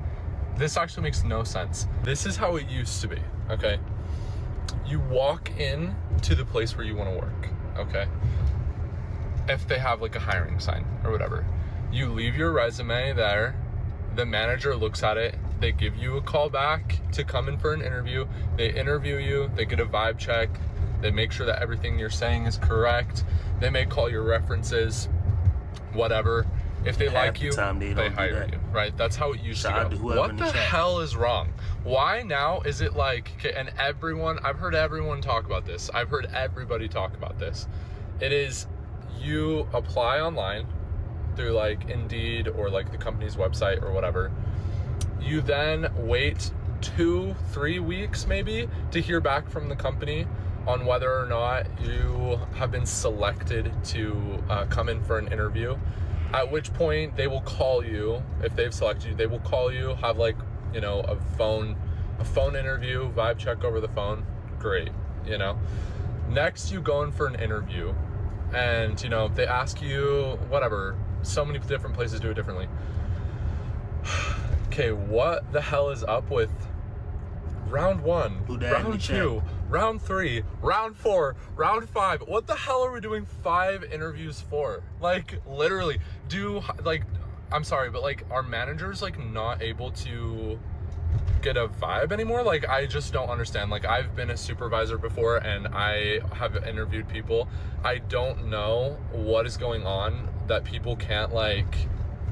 This actually makes no sense. This is how it used to be, okay? You walk in to the place where you want to work, okay? if they have like a hiring sign or whatever. You leave your resume there, the manager looks at it, they give you a call back to come in for an interview, they interview you, they get a vibe check, they make sure that everything you're saying is correct, they may call your references, whatever. If they like you, they hire you, right? That's how it used to go. What the hell is wrong? Why now is it like, okay, and everyone, I've heard everyone talk about this. I've heard everybody talk about this. It is, you apply online through like Indeed or like the company's website or whatever. You then wait 2-3 weeks maybe to hear back from the company on whether or not you have been selected to come in for an interview. At which point they will call you. If they've selected you, they will call you, have like, you know, a phone interview, vibe check over the phone. Great, you know. Next, you go in for an interview and, you know, they ask you whatever. So many different places do it differently. Okay, what the hell is up with round 1, round 2, round 3, round 4, round 5? What the hell are we doing 5 interviews for? Like, literally, I'm sorry, but like, are managers like not able to get a vibe anymore? Like, I just don't understand. Like, I've been a supervisor before and I have interviewed people. I don't know what is going on that people can't like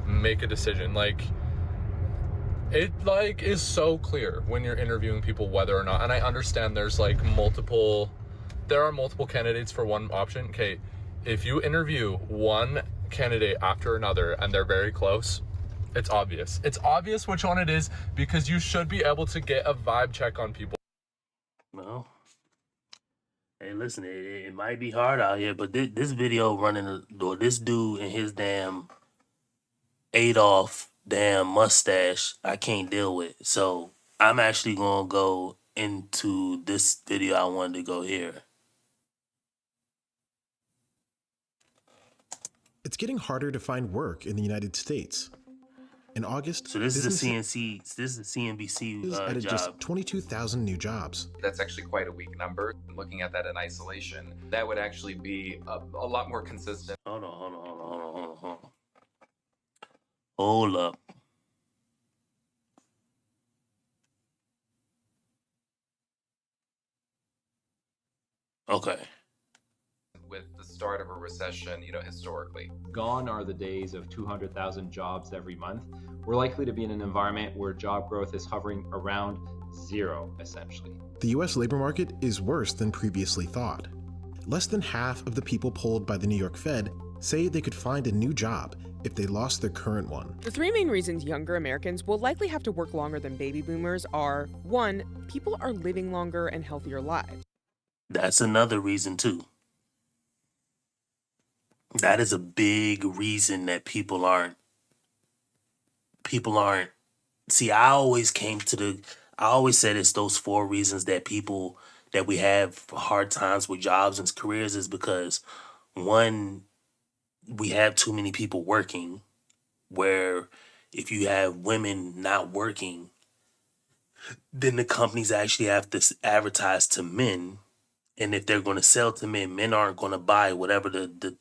make a decision. Like, it like is so clear when you're interviewing people whether or not, and I understand there's like there are multiple candidates for one option. Okay, if you interview one candidate after another and they're very close, it's obvious which one it is, because you should be able to get a vibe check on people. Well, hey, listen, it might be hard out here, but this video running, or this dude and his damn Adolf damn mustache, I can't deal with. So I'm actually gonna go into this video I wanted to go here. It's getting harder to find work in the United States. In August, so this is the CNBC added job. just 22,000 new jobs. That's actually quite a weak number. Looking at that in isolation, that would actually be a lot more consistent. Hold on. Hold up. Okay. With the start of a recession, you know, historically. Gone are the days of 200,000 jobs every month. We're likely to be in an environment where job growth is hovering around 0, essentially. The US labor market is worse than previously thought. Less than half of the people polled by the New York Fed say they could find a new job if they lost their current one. The 3 main reasons younger Americans will likely have to work longer than baby boomers are: 1, people are living longer and healthier lives. That's another reason too. That is a big reason that people aren't. See, I always said it's those 4 reasons that we have hard times with jobs and careers is because, 1, we have too many people working, where if you have women not working, then the companies actually have to advertise to men. And if they're going to sell to men, men aren't going to buy whatever the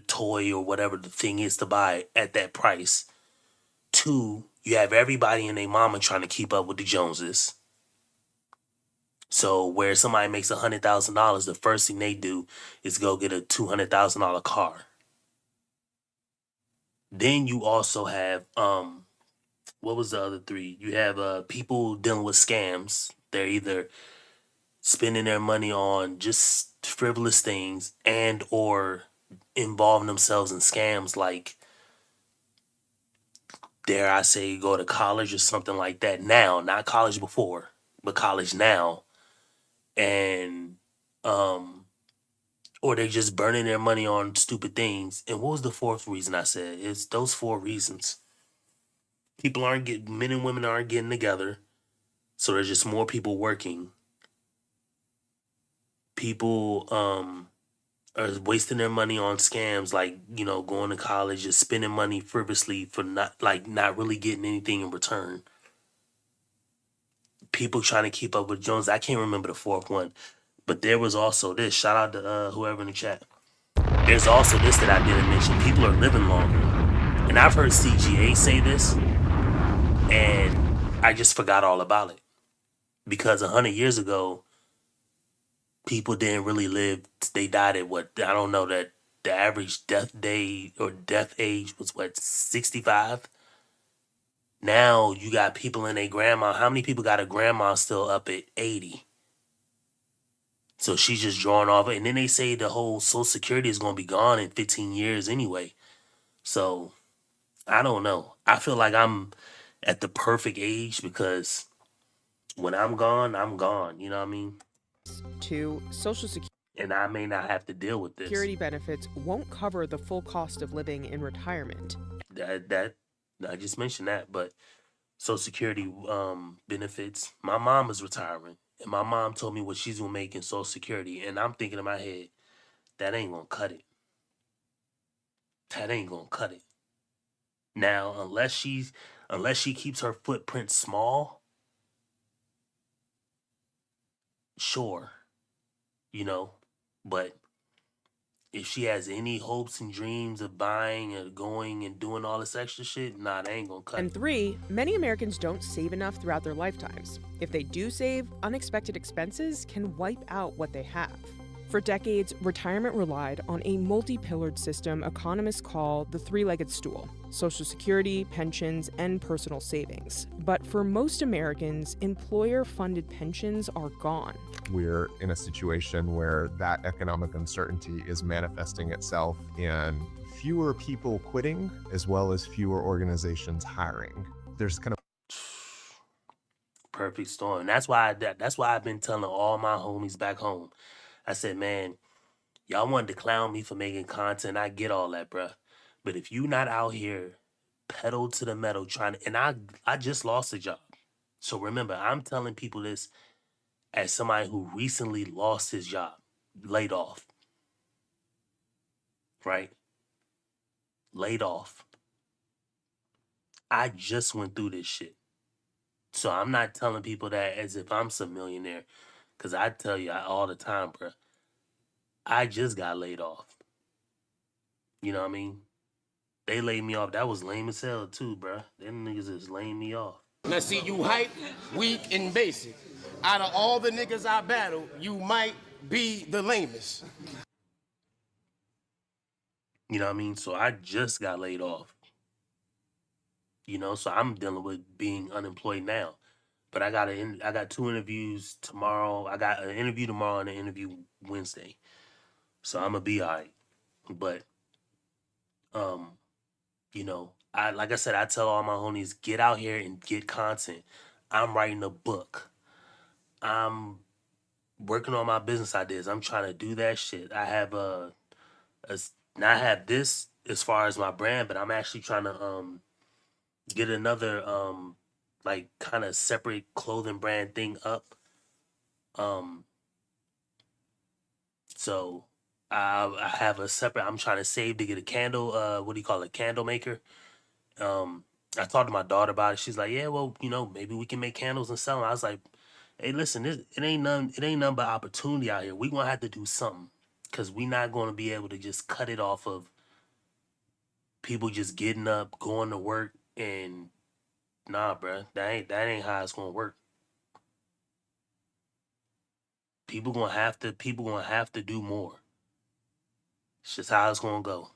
toy or whatever the thing is to buy at that price. 2, you have everybody and their mama trying to keep up with the Joneses. So where somebody makes $100,000, the first thing they do is go get a $200,000 car. Then you also have, what was the other 3? You have people dealing with scams. They're either spending their money on just frivolous things and or involving themselves in scams like, dare I say, go to college or something like that now, not college before, but college now. And, or they're just burning their money on stupid things. And what was the 4th reason I said? It's those 4 reasons. Men and women aren't getting together. So there's just more people working. People, are wasting their money on scams, like, you know, going to college, just spending money frivolously for not really getting anything in return. People trying to keep up with Jones. I can't remember the 4th one, but there was also this. Shout out to whoever in the chat. there's also this that I didn't mention. People are living longer. And I've heard CGA say this, and I just forgot all about it. Because 100 years ago, people didn't really live. They died at what? I don't know, that the average death day or death age was what, 65? Now you got people in their grandma. How many people got a grandma still up at 80? So she's just drawing off. And then they say the whole Social Security is going to be gone in 15 years anyway. So I don't know. I feel like I'm at the perfect age because when I'm gone, I'm gone. You know what I mean? To Social Security. And I may not have to deal with this. Security benefits won't cover the full cost of living in retirement. That I just mentioned that, but Social Security benefits. My mom is retiring, and my mom told me what she's gonna make in Social Security, and I'm thinking in my head, that ain't gonna cut it. That ain't gonna cut it. Now, unless she keeps her footprint small, sure, you know, but if she has any hopes and dreams of buying and going and doing all this extra shit, nah, they ain't gonna cut And it. 3, many Americans don't save enough throughout their lifetimes. If they do save, unexpected expenses can wipe out what they have. For decades, retirement relied on a multi-pillared system economists call the three-legged stool: Social Security, pensions, and personal savings. But for most Americans, employer-funded pensions are gone. We're in a situation where that economic uncertainty is manifesting itself in fewer people quitting as well as fewer organizations hiring. There's kind of Perfect storm. That's why I've been telling all my homies back home. I said, man, y'all wanted to clown me for making content. I get all that, bruh. But if you not out here pedal to the metal trying to, and I just lost a job. So remember, I'm telling people this as somebody who recently lost his job, laid off. Right? Laid off. I just went through this shit. So I'm not telling people that as if I'm some millionaire. Because I tell you all the time, bruh, I just got laid off. You know what I mean? They laid me off. That was lame as hell too, bruh. Them niggas just laying me off. Now see, you hype, weak, and basic. Out of all the niggas I battle, you might be the lamest. You know what I mean? So I just got laid off. You know, so I'm dealing with being unemployed now. But I got 2 interviews tomorrow. I got an interview tomorrow and an interview Wednesday. So I'm gonna be all right. But you know, like I said, I tell all my homies, get out here and get content. I'm writing a book. I'm working on my business ideas. I'm trying to do that shit. I have now I have this as far as my brand, but I'm actually trying to get another like kind of separate clothing brand thing up. So I have a separate. I'm trying to save to get a candle. What do you call it? Candle maker. I talked to my daughter about it. She's like, yeah, well, you know, maybe we can make candles and sell them. I was like, hey, listen, it ain't none but opportunity out here. We gonna have to do something because we not gonna be able to just cut it off of people just getting up, going to work, and nah, bruh, that ain't how it's gonna work. People gonna have to do more. It's just how it's gonna go.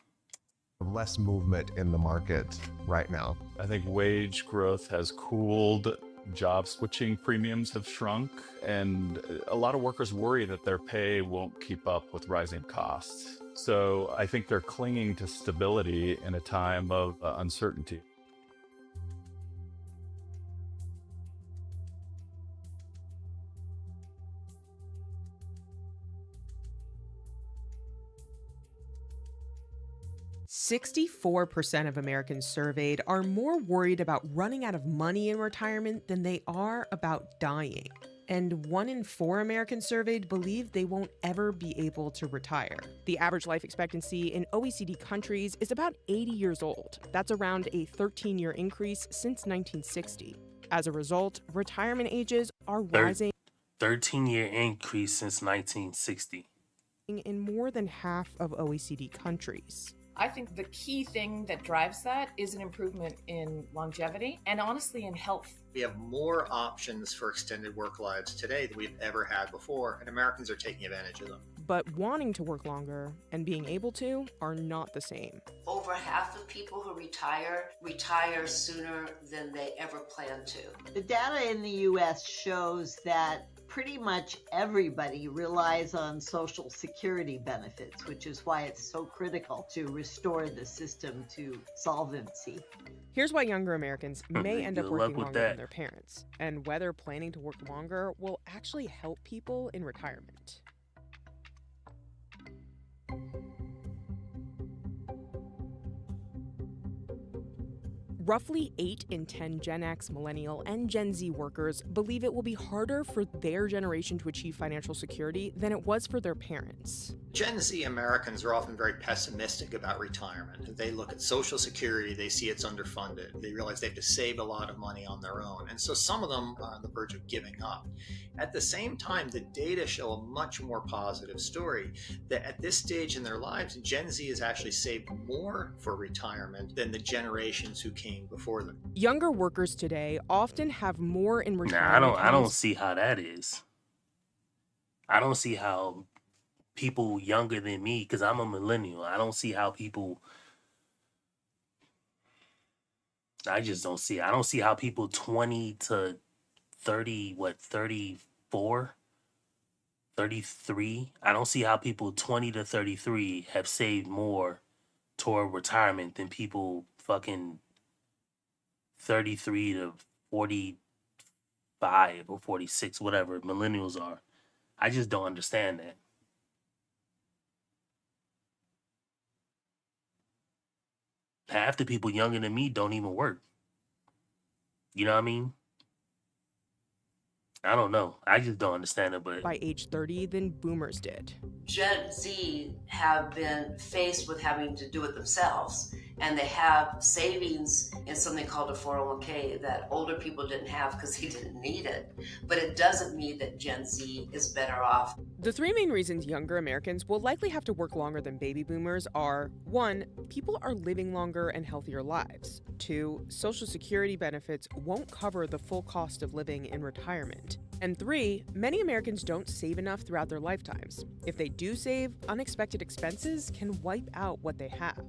less movement in the market right now. I think wage growth has cooled, job switching premiums have shrunk, and a lot of workers worry that their pay won't keep up with rising costs. So I think they're clinging to stability in a time of uncertainty. "64% of Americans surveyed are more worried about running out of money in retirement than they are about dying. And 1 in 4 Americans surveyed believe they won't ever be able to retire. The average life expectancy in OECD countries is about 80 years old. That's around a 13-year increase since 1960. As a result, retirement ages are rising. 13-year increase since 1960. in more than half of OECD countries. I think the key thing that drives that is an improvement in longevity and honestly in health. We have more options for extended work lives today than we've ever had before, and Americans are taking advantage of them. But wanting to work longer and being able to are not the same. Over half of people who retire sooner than they ever planned to. The data in the U.S. shows that pretty much everybody relies on Social Security benefits, which is why it's so critical to restore the system to solvency. Here's why younger Americans may end up Good working luck with longer that. than their parents, and whether planning to work longer will actually help people in retirement. Roughly 8 in 10 Gen X, Millennial, and Gen Z workers believe it will be harder for their generation to achieve financial security than it was for their parents. Gen Z Americans are often very pessimistic about retirement. They look at Social Security, they see it's underfunded. They realize they have to save a lot of money on their own. And so some of them are on the verge of giving up. At the same time, the data show a much more positive story, that at this stage in their lives, Gen Z has actually saved more for retirement than the generations who came before them. Younger workers today often have more in retirement. Nah, I don't see how that is. I don't see how people younger than me, because I'm a millennial, I don't see how people, I just don't see, I don't see how people 20 to 30, 34, 33, I don't see how people 20 to 33 have saved more toward retirement than people fucking 33 to 45 or 46, whatever millennials are. I just don't understand that. Half the people younger than me don't even work. You know what I mean? I don't know. I just don't understand it, but By age 30 than boomers did. Gen Z have been faced with having to do it themselves, and they have savings in something called a 401k that older people didn't have because they didn't need it. But it doesn't mean that Gen Z is better off. The three main reasons younger Americans will likely have to work longer than baby boomers are: 1, people are living longer and healthier lives. 2, Social Security benefits won't cover the full cost of living in retirement. And 3, many Americans don't save enough throughout their lifetimes. If they do save, unexpected expenses can wipe out what they have.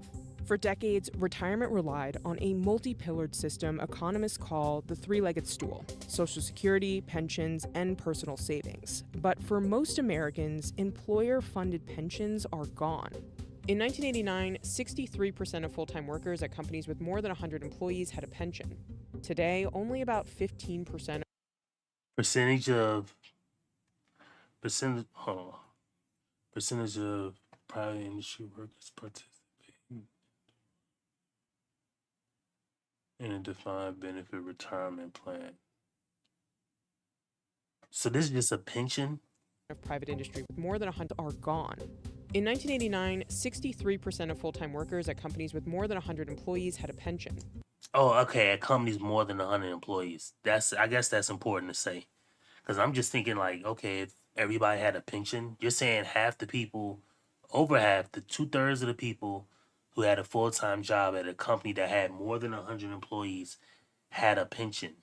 For decades, retirement relied on a multi-pillared system economists call the three-legged stool: Social Security, pensions, and personal savings. But for most Americans, employer-funded pensions are gone. In 1989, 63% of full-time workers at companies with more than 100 employees had a pension. Today, only about 15%. percentage of private industry workers participating in a defined benefit retirement plan. So this is just a pension? Of private industry with more than 100 are gone. In 1989, 63% of full-time workers at companies with more than 100 employees had a pension. Oh, okay. At companies more than 100 employees. I guess that's important to say. Because I'm just thinking like, okay, if everybody had a pension, you're saying half the people, over half, the 2/3 of the people who had a full-time job at a company that had more than 100 employees had a pension.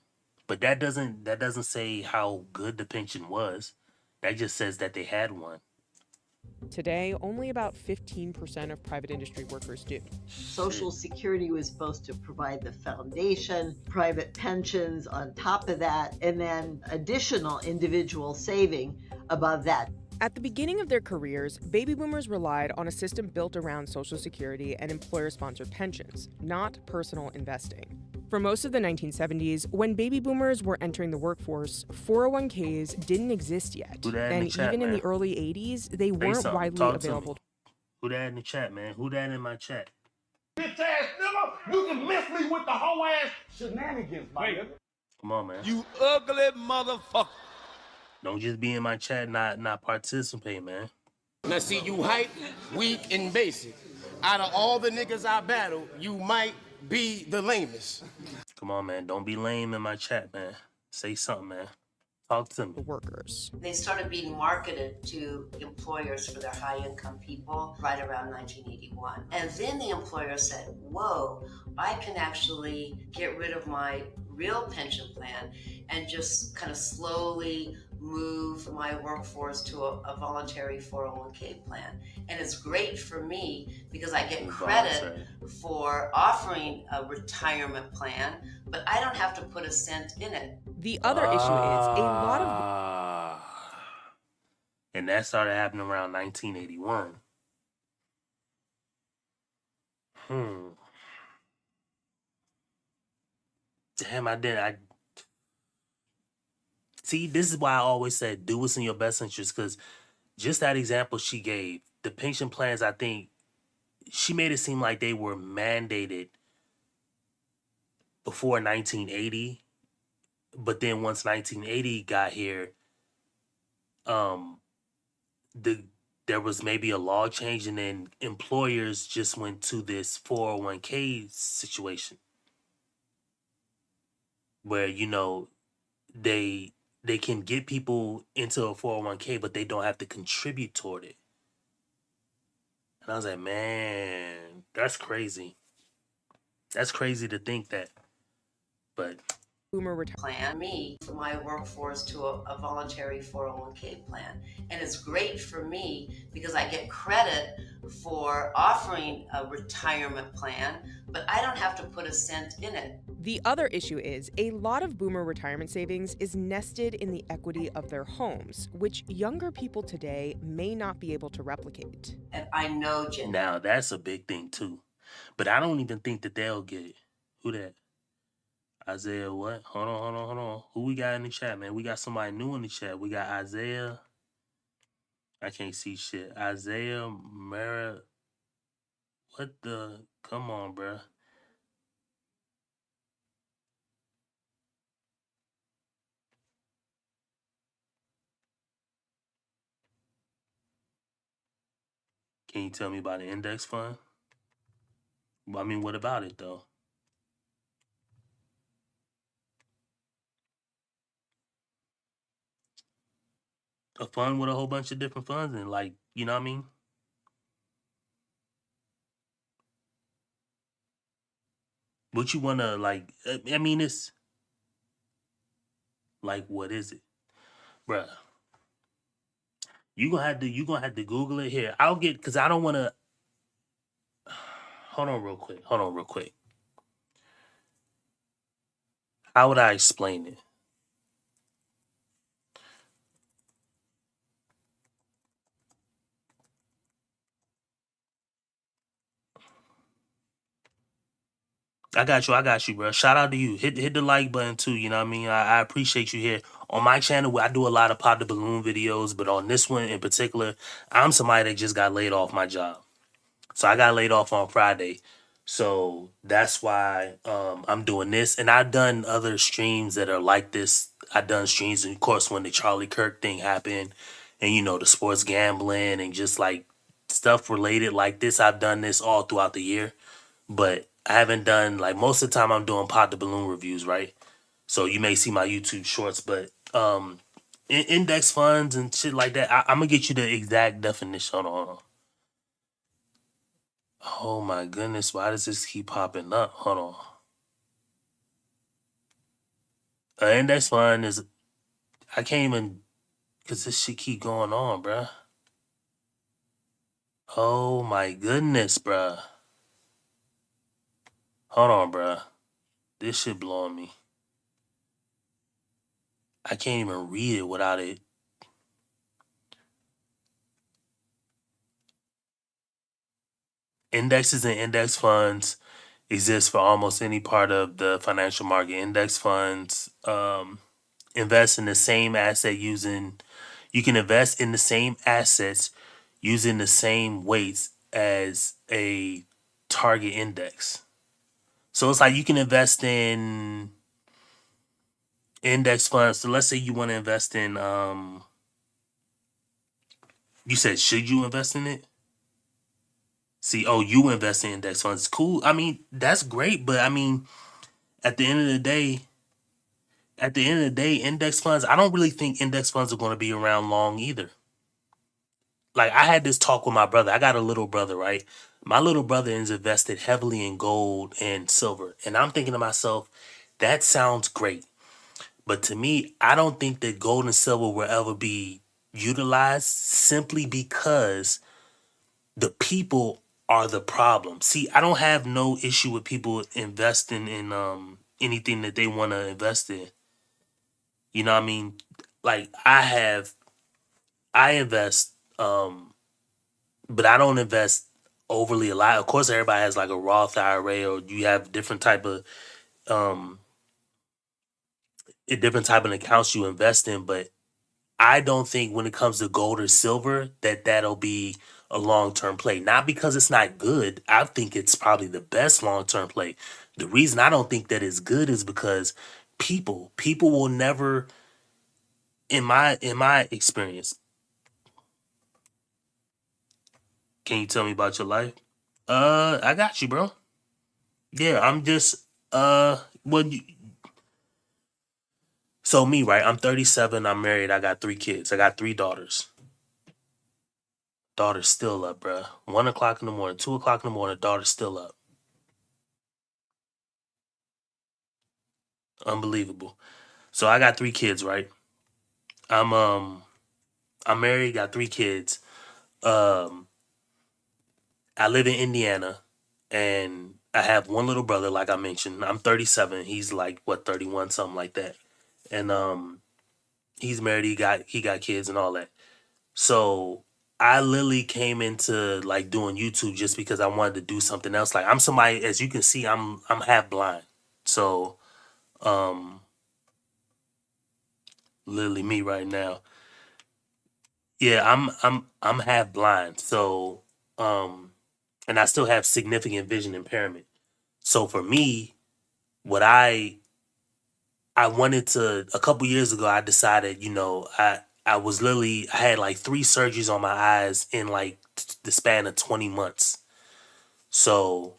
But that doesn't say how good the pension was. That just says that they had one. Today, only about 15% of private industry workers do. Social Security was supposed to provide the foundation, private pensions on top of that, and then additional individual saving above that. At the beginning of their careers, baby boomers relied on a system built around Social Security and employer-sponsored pensions, not personal investing. For most of the 1970s, when baby boomers were entering the workforce, 401ks didn't exist yet. And even in the early 80s, they weren't widely available. Who that in the chat, man? Who that in my chat? Bitch ass nigga, you can miss me with the whole ass shenanigans, my nigga. Come on, man. You ugly motherfucker. Don't just be in my chat, not participate, man. Now see, you hype, weak, and basic. Out of all the niggas I battle, you might be the lamest. Come on, man. Don't be lame in my chat, man. Say something, man. Talk to me. workers. They started being marketed to employers for their high-income people right around 1981. And then the employer said, whoa, I can actually get rid of my real pension plan and just kind of slowly move my workforce to a voluntary 401k plan. And it's great for me because I get credit for offering a retirement plan, but I don't have to put a cent in it. The other issue is a lot of and that started happening around 1981. Damn, I see, this is why I always said do what's in your best interest, because just that example she gave, the pension plans, I think she made it seem like they were mandated before 1980, but then once 1980 got here, there was maybe a law change, and then employers just went to this 401k situation where they can get people into a 401k, but they don't have to contribute toward it. And I was like, man, that's crazy. That's crazy to think that. But boomer plan me for my workforce to a voluntary 401k plan. And it's great for me because I get credit for offering a retirement plan, but I don't have to put a cent in it. The other issue is a lot of boomer retirement savings is nested in the equity of their homes, which younger people today may not be able to replicate. And I know, Jen. Now, that's a big thing too. But I don't even think that they'll get it. Who that? Isaiah what? Hold on. Who we got in the chat, man? We got somebody new in the chat. We got Isaiah. I can't see shit. Isaiah Mara. What the? Come on, bruh. Can you tell me about the index fund? I mean, what about it though? A fund with a whole bunch of different funds and, like, you know what I mean? What you wanna, like, I mean, it's like, what is it? Bruh. You gonna have to Google it here. I'll get, because I don't wanna. Hold on real quick. How would I explain it? I got you, bro. Shout out to you. Hit the like button too. You know what I mean? I appreciate you here on my channel. I do a lot of pop the balloon videos, but on this one in particular, I'm somebody that just got laid off my job. So I got laid off on Friday. So that's why I'm doing this. And I've done other streams that are like this. I've done streams, and of course, when the Charlie Kirk thing happened, and the sports gambling and just like stuff related like this, I've done this all throughout the year. But I haven't done, like, most of the time I'm doing pop the balloon reviews, right? So you may see my YouTube shorts, but index funds and shit like that, I'm gonna get you the exact definition. Hold on. Oh my goodness, why does this keep popping up? Hold on. An index fund is, I can't even, because this shit keep going on, bruh. Oh my goodness, bruh. Hold on, bruh. This shit blowing me. I can't even read it without it. Indexes and index funds exist for almost any part of the financial market. Index funds invest in the same asset using, you can invest in the same assets using the same weights as a target index. So it's like you can invest in index funds. So let's say you want to invest in, you said, should you invest in it? See, you invest in index funds. Cool. I mean, that's great. But I mean, at the end of the day, at the end of the day, index funds, I don't really think index funds are going to be around long either. Like, I had this talk with my brother. I got a little brother, right? My little brother is invested heavily in gold and silver. And I'm thinking to myself, that sounds great. But to me, I don't think that gold and silver will ever be utilized simply because the people are the problem. See, I don't have no issue with people investing in anything that they want to invest in. You know what I mean? Like I invest but I don't invest overly a lot. Of course everybody has like a Roth IRA, or you have different type of um different type of accounts you invest in, but I don't think when it comes to gold or silver that that'll be a long-term play. Not because it's not good. I think it's probably the best long-term play. The reason I don't think that it's good is because people will never, in my experience. Can you tell me about your life? I got you, bro. Yeah, I'm just well, so me, right? I'm 37. I'm married. I got 3 kids. I got 3 daughters. Daughter's still up, bro. 1 o'clock in the morning, 2 o'clock in the morning. Daughter's still up. Unbelievable. So I got 3 kids, right? I'm um I'm married, got 3 kids. Um I live in Indiana and I have one little brother, like I mentioned. I'm 37. He's like what, 31, something like that. And he's married, he got kids and all that. So I literally came into like doing YouTube just because I wanted to do something else. Like, I'm somebody, as you can see, I'm half blind. So um literally me right now. Yeah, I'm half blind. So and I still have significant vision impairment. So for me, what I wanted to, a couple years ago, I decided, I was literally, I had like 3 surgeries on my eyes in like the span of 20 months. So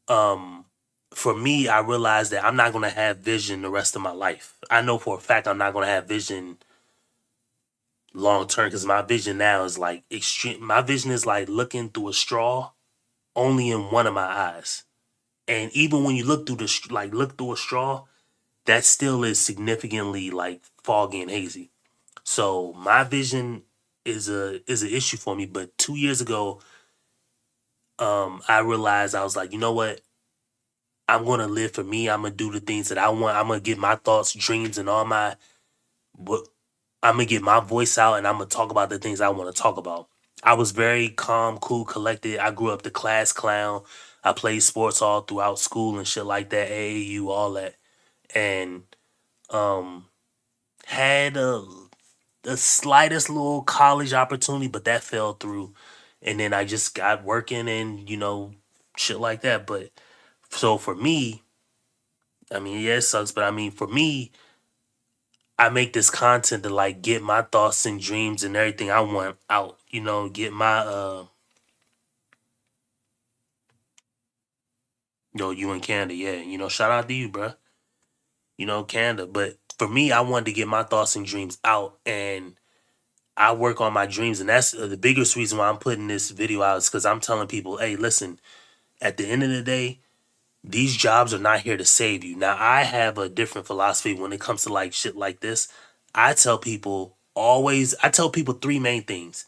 um for me, I realized that I'm not going to have vision the rest of my life. I know for a fact I'm not going to have vision long term because my vision now is like extreme. My vision is like looking through a straw only in one of my eyes. And even when you look through look through a straw, that still is significantly like foggy and hazy. So my vision is an issue for me. But 2 years ago, I realized, I was like, you know what? I'm gonna live for me. I'm gonna do the things that I want. I'm gonna get my thoughts, dreams, and all my what I'm gonna get my voice out, and I'm gonna talk about the things I want to talk about. I was very calm, cool, collected. I grew up the class clown. I played sports all throughout school and shit like that, AAU, all that, and um had the slightest little college opportunity, but that fell through. And then I just got working and shit like that. But so for me, I mean, yeah, it sucks, but I mean, for me, I make this content to like get my thoughts and dreams and everything I want out. Get my you in Canada, yeah. Shout out to you, bruh. Canada. But for me, I wanted to get my thoughts and dreams out, and I work on my dreams, and that's the biggest reason why I'm putting this video out is because I'm telling people, hey, listen, at the end of the day, these jobs are not here to save you. Now, I have a different philosophy when it comes to like shit like this. I tell people 3 main things.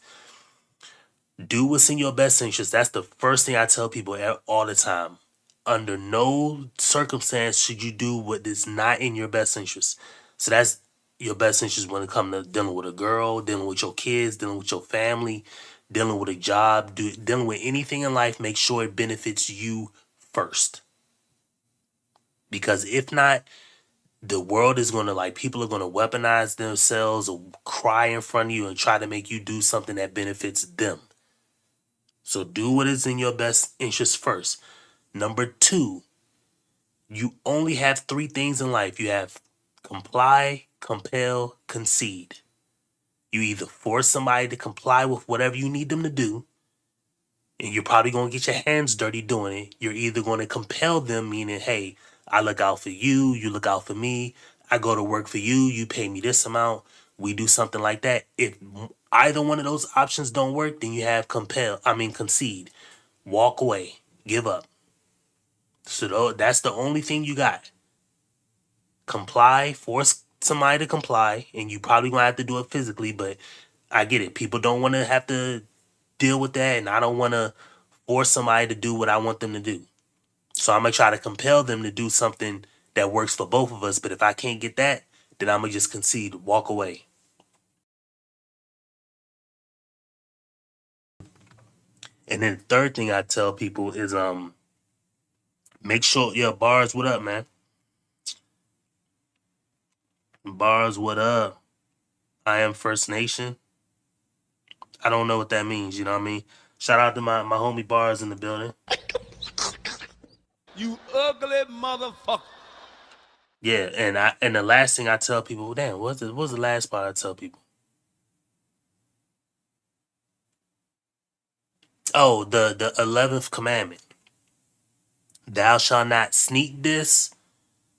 Do what's in your best interest. That's the first thing I tell people all the time. Under no circumstance should you do what is not in your best interest. So that's your best interest when it comes to dealing with a girl, dealing with your kids, dealing with your family, dealing with a job, dealing with anything in life. Make sure it benefits you first. Because if not, the world is going to people are going to weaponize themselves or cry in front of you and try to make you do something that benefits them. So do what is in your best interest first. Number 2, you only have 3 things in life. You have comply, compel, concede. You either force somebody to comply with whatever you need them to do, and you're probably going to get your hands dirty doing it. You're either going to compel them, meaning, hey, I look out for you, you look out for me. I go to work for you, you pay me this amount. We do something like that. If either one of those options don't work, then you have concede. Walk away. Give up. So that's the only thing you got. Comply, force somebody to comply, and you probably gonna have to do it physically, but I get it. People don't want to have to deal with that, and I don't want to force somebody to do what I want them to do. So I'm gonna try to compel them to do something that works for both of us. But if I can't get that, then I'm gonna just concede, walk away. And then the third thing I tell people is make sure bars, what up, man? Bars, what up? I am First Nation. I don't know what that means, you know what I mean? Shout out to my homie Bars in the building. You ugly motherfucker. Yeah, and the last thing I tell people, damn, what's the last part I tell people? Oh, the 11th commandment. Thou shalt not sneak this,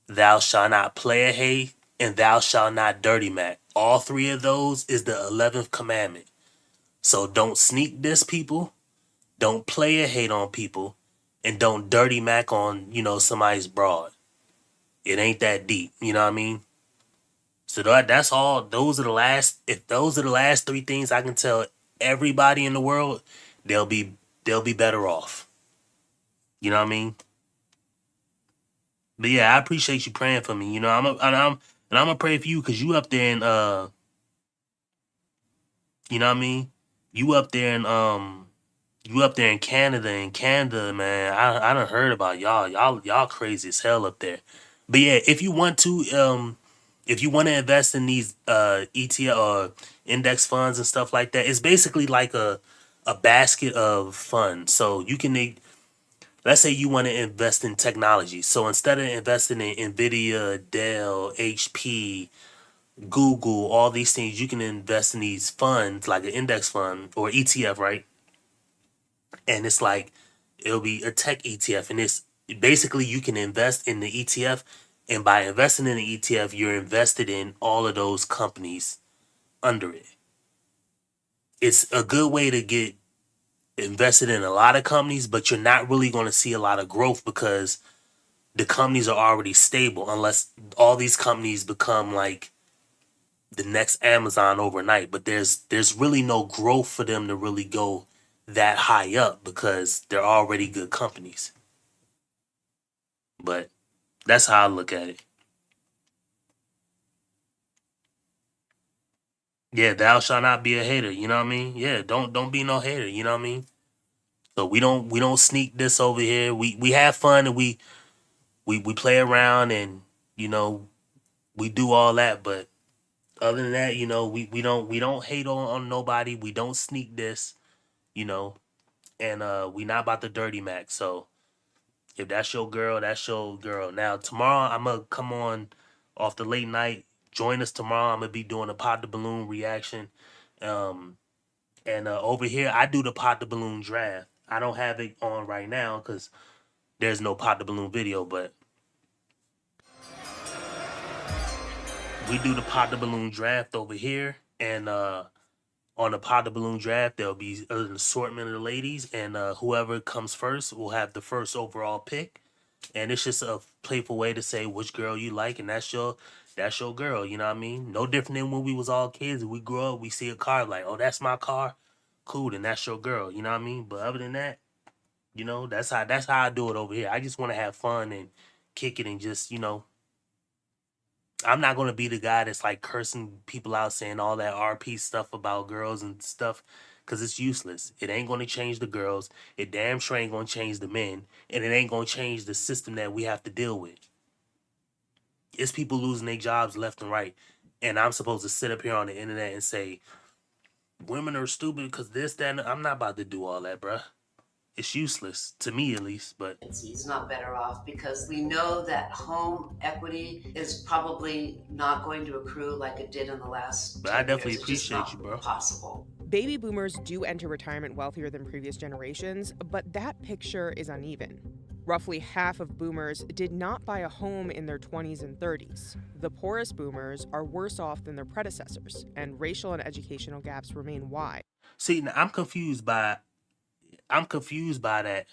thou shalt not play a hate, and thou shalt not dirty mac. All three of those is the 11th commandment. So don't sneak this people, don't play a hate on people, and don't dirty mac on, somebody's broad. It ain't that deep, you know what I mean? So that's all. Those are the last. If those are the last three things I can tell everybody in the world, they'll be better off. You know what I mean? But yeah, I appreciate you praying for me. I'm gonna pray for you because you up there in you know what I mean? You up there in Canada. In Canada, man, I done heard about y'all. Y'all crazy as hell up there. But yeah, if you want to invest in these ETF or index funds and stuff like that, it's basically like a basket of funds. So you can, let's say you want to invest in technology. So instead of investing in Nvidia, Dell, HP, Google, all these things, you can invest in these funds like an index fund or ETF, right? And it's like it'll be a tech ETF, and it's basically you can invest in the ETF, and by investing in the ETF, you're invested in all of those companies under it. It's a good way to get invested in a lot of companies, but you're not really going to see a lot of growth because the companies are already stable unless all these companies become like the next Amazon overnight. But there's really no growth for them to really go that high up because they're already good companies. But that's how I look at it. Yeah, thou shalt not be a hater, you know what I mean? Yeah, don't be no hater, you know what I mean? So we don't sneak this over here. We have fun and we play around and we do all that, but other than that, we don't hate on nobody. We don't sneak this, and we not about the dirty Mac. So if that's your girl, that's your girl. Now tomorrow I'm gonna come on off the late night. Join us tomorrow. I'm gonna be doing a Pop the Balloon reaction. And over here I do the Pop the Balloon draft. I don't have it on right now because there's no Pop the Balloon video, but we do the Pop the Balloon draft over here. And on the Pop the Balloon draft, there'll be an assortment of the ladies, and whoever comes first will have the first overall pick. And it's just a playful way to say which girl you like, and that's your girl. You know what I mean? No different than when we was all kids. We grew up, we see a car like, oh, that's my car. Cool, then that's your girl. You know what I mean? But other than that, that's how I do it over here. I just want to have fun and kick it and just I'm not gonna be the guy that's like cursing people out, saying all that RP stuff about girls and stuff, cause it's useless. It ain't gonna change the girls. It damn sure ain't gonna change the men, and it ain't gonna change the system that we have to deal with. It's people losing their jobs left and right, and I'm supposed to sit up here on the internet and say women are stupid because this, that, and I'm not about to do all that, bruh. It's useless to me, at least. But he's not better off because we know that home equity is probably not going to accrue like it did in the last. But I definitely appreciate you, bro. Possible. Baby boomers do enter retirement wealthier than previous generations, but that picture is uneven. Roughly half of boomers did not buy a home in their 20s and 30s. The poorest boomers are worse off than their predecessors, and racial and educational gaps remain wide. See, now I'm confused by that.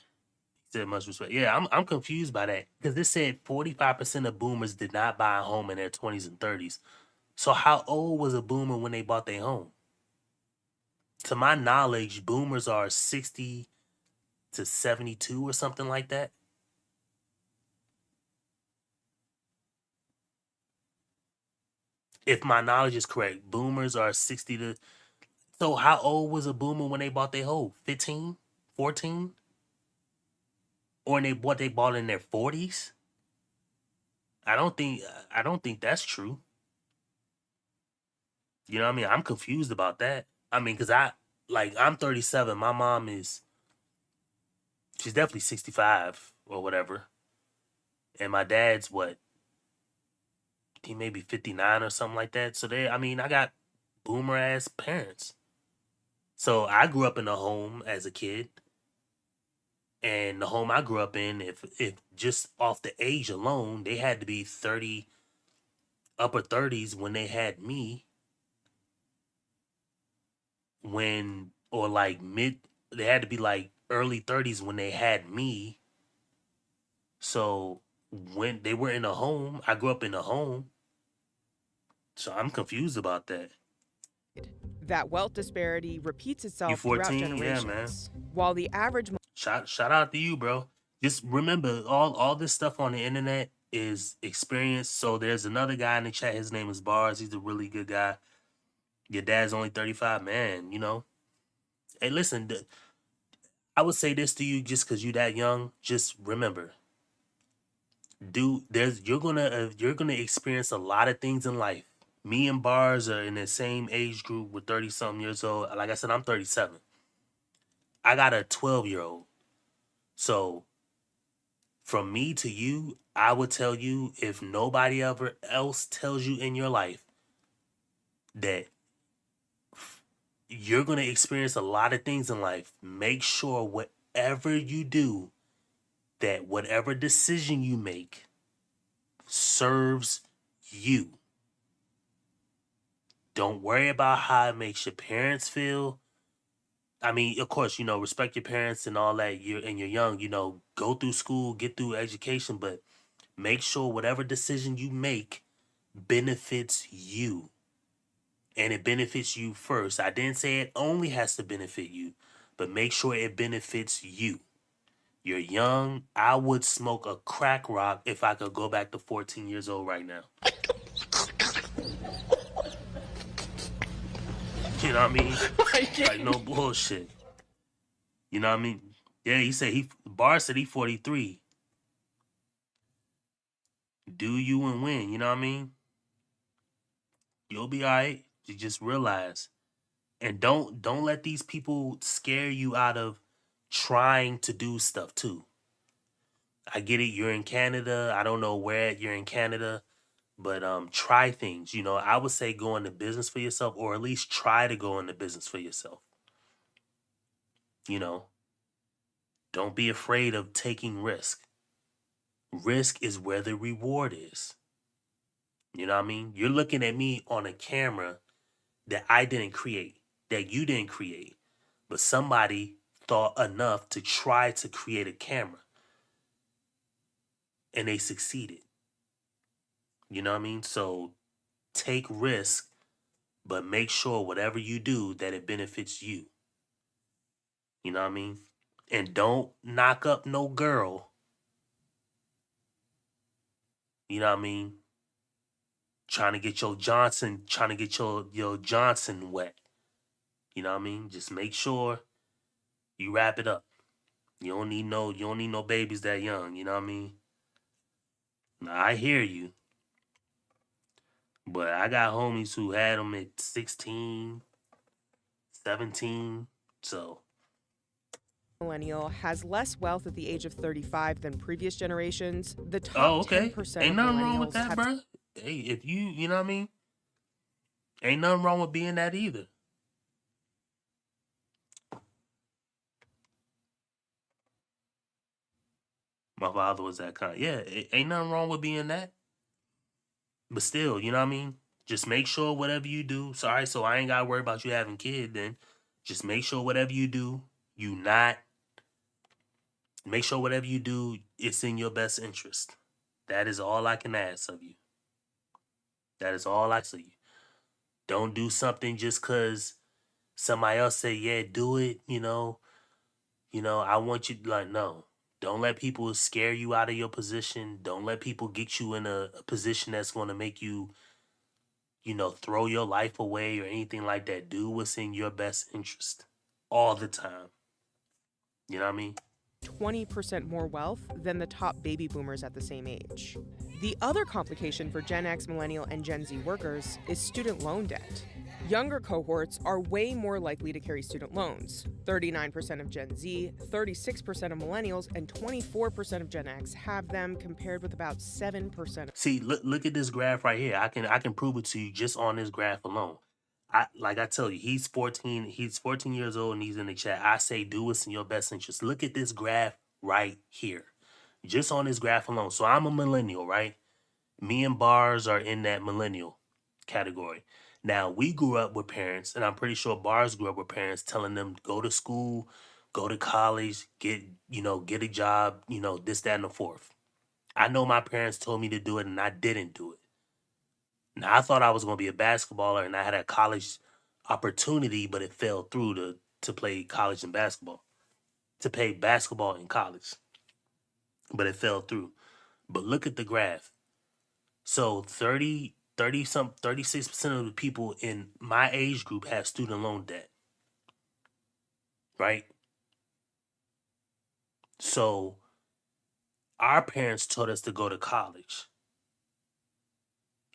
He said much respect. Yeah, I'm confused by that because this said 45% of boomers did not buy a home in their 20s and 30s. So how old was a boomer when they bought their home? To my knowledge, boomers are 60 to 72 or something like that. If my knowledge is correct, boomers are 60 to... So how old was a boomer when they bought their home? 15? 14? Or they bought in their 40s? I don't think that's true. You know what I mean? I'm confused about that. I mean, because I'm 37. My mom she's definitely 65 or whatever. And my dad's what? He may be 59 or something like that. So I got boomer ass parents. So I grew up in a home as a kid. And the home I grew up in, if just off the age alone, they had to be 30, upper 30s when they had me. They had to be like early 30s when they had me. So when they were in a home, I grew up in a home. So I'm confused about that. That wealth disparity repeats itself throughout 14? generations. Yeah, man. While the average Shout out to you, bro. Just remember, all this stuff on the internet is experience. So there's another guy in the chat. His name is Bars. He's a really good guy. Your dad's only 35, man. You know. Hey, listen. I would say this to you, just because you're that young. Just remember, you're gonna experience a lot of things in life. Me and Bars are in the same age group. We're 30 something years old. Like I said, I'm 37. I got a 12-year-old. So from me to you, I would tell you, if nobody ever else tells you in your life, that you're going to experience a lot of things in life, make sure whatever you do, that whatever decision you make serves you. Don't worry about how it makes your parents feel. I mean, of course, respect your parents and all that. You're young, go through school, get through education, but make sure whatever decision you make benefits you. And it benefits you first. I didn't say it only has to benefit you, but make sure it benefits you. You're young. I would smoke a crack rock if I could go back to 14 years old right now. You know what I mean? Like, no bullshit. You know what I mean? Yeah, Bar said he 43. Do you and win, you know what I mean? You'll be all right. You just realize. And don't let these people scare you out of trying to do stuff too. I get it, you're in Canada. I don't know where you're in Canada, but try things. I would say go into business for yourself, or at least try to go into business for yourself. Don't be afraid of taking risk. Risk is where the reward is. You know what I mean? You're looking at me on a camera that I didn't create, that you didn't create, but somebody thought enough to try to create a camera, and they succeeded. You know what I mean? So take risk, but make sure whatever you do that it benefits you. You know what I mean? And don't knock up no girl. You know what I mean? Trying to get your Johnson wet. You know what I mean? Just make sure you wrap it up. You don't need no babies that young, you know what I mean? Now, I hear you. But I got homies who had them at 16, 17, so. millennial has less wealth at the age of 35 than previous generations. The top Oh, okay. 10% Ain't of nothing wrong with millennials that, have bro. Hey, if you know what I mean? Ain't nothing wrong with being that either. My father was that kind. Yeah, ain't nothing wrong with being that. But still, you know what I mean? Just make sure whatever you do. Sorry, so I ain't gotta worry about you having kids then. Just make sure whatever you do, you not make sure whatever you do, it's in your best interest. That is all I can ask of you. That is all I ask of you. Don't do something just cause somebody else say, yeah, do it, I want you like no. Don't let people scare you out of your position. Don't let people get you in a position that's gonna make you, throw your life away or anything like that. Do what's in your best interest all the time. You know what I mean? 20% more wealth than the top baby boomers at the same age. The other complication for Gen X, Millennial, and Gen Z workers is student loan debt. Younger cohorts are way more likely to carry student loans. 39% of Gen Z, 36% of Millennials, and 24% of Gen X have them, compared with about 7%. See, look at this graph right here. I can prove it to you just on this graph alone. I tell you, he's 14 years old and he's in the chat. I say do what's in your best interest. Look at this graph right here. Just on this graph alone. So I'm a millennial, right? Me and Bars are in that millennial category. Now, we grew up with parents, and I'm pretty sure Bars grew up with parents telling them go to school, go to college, get a job, this, that, and the fourth. I know my parents told me to do it and I didn't do it. Now, I thought I was going to be a basketballer and I had a college opportunity, but it fell through to play college and basketball, to play basketball in college, but it fell through. But look at the graph. So 36% of the people in my age group have student loan debt, right? So our parents told us to go to college.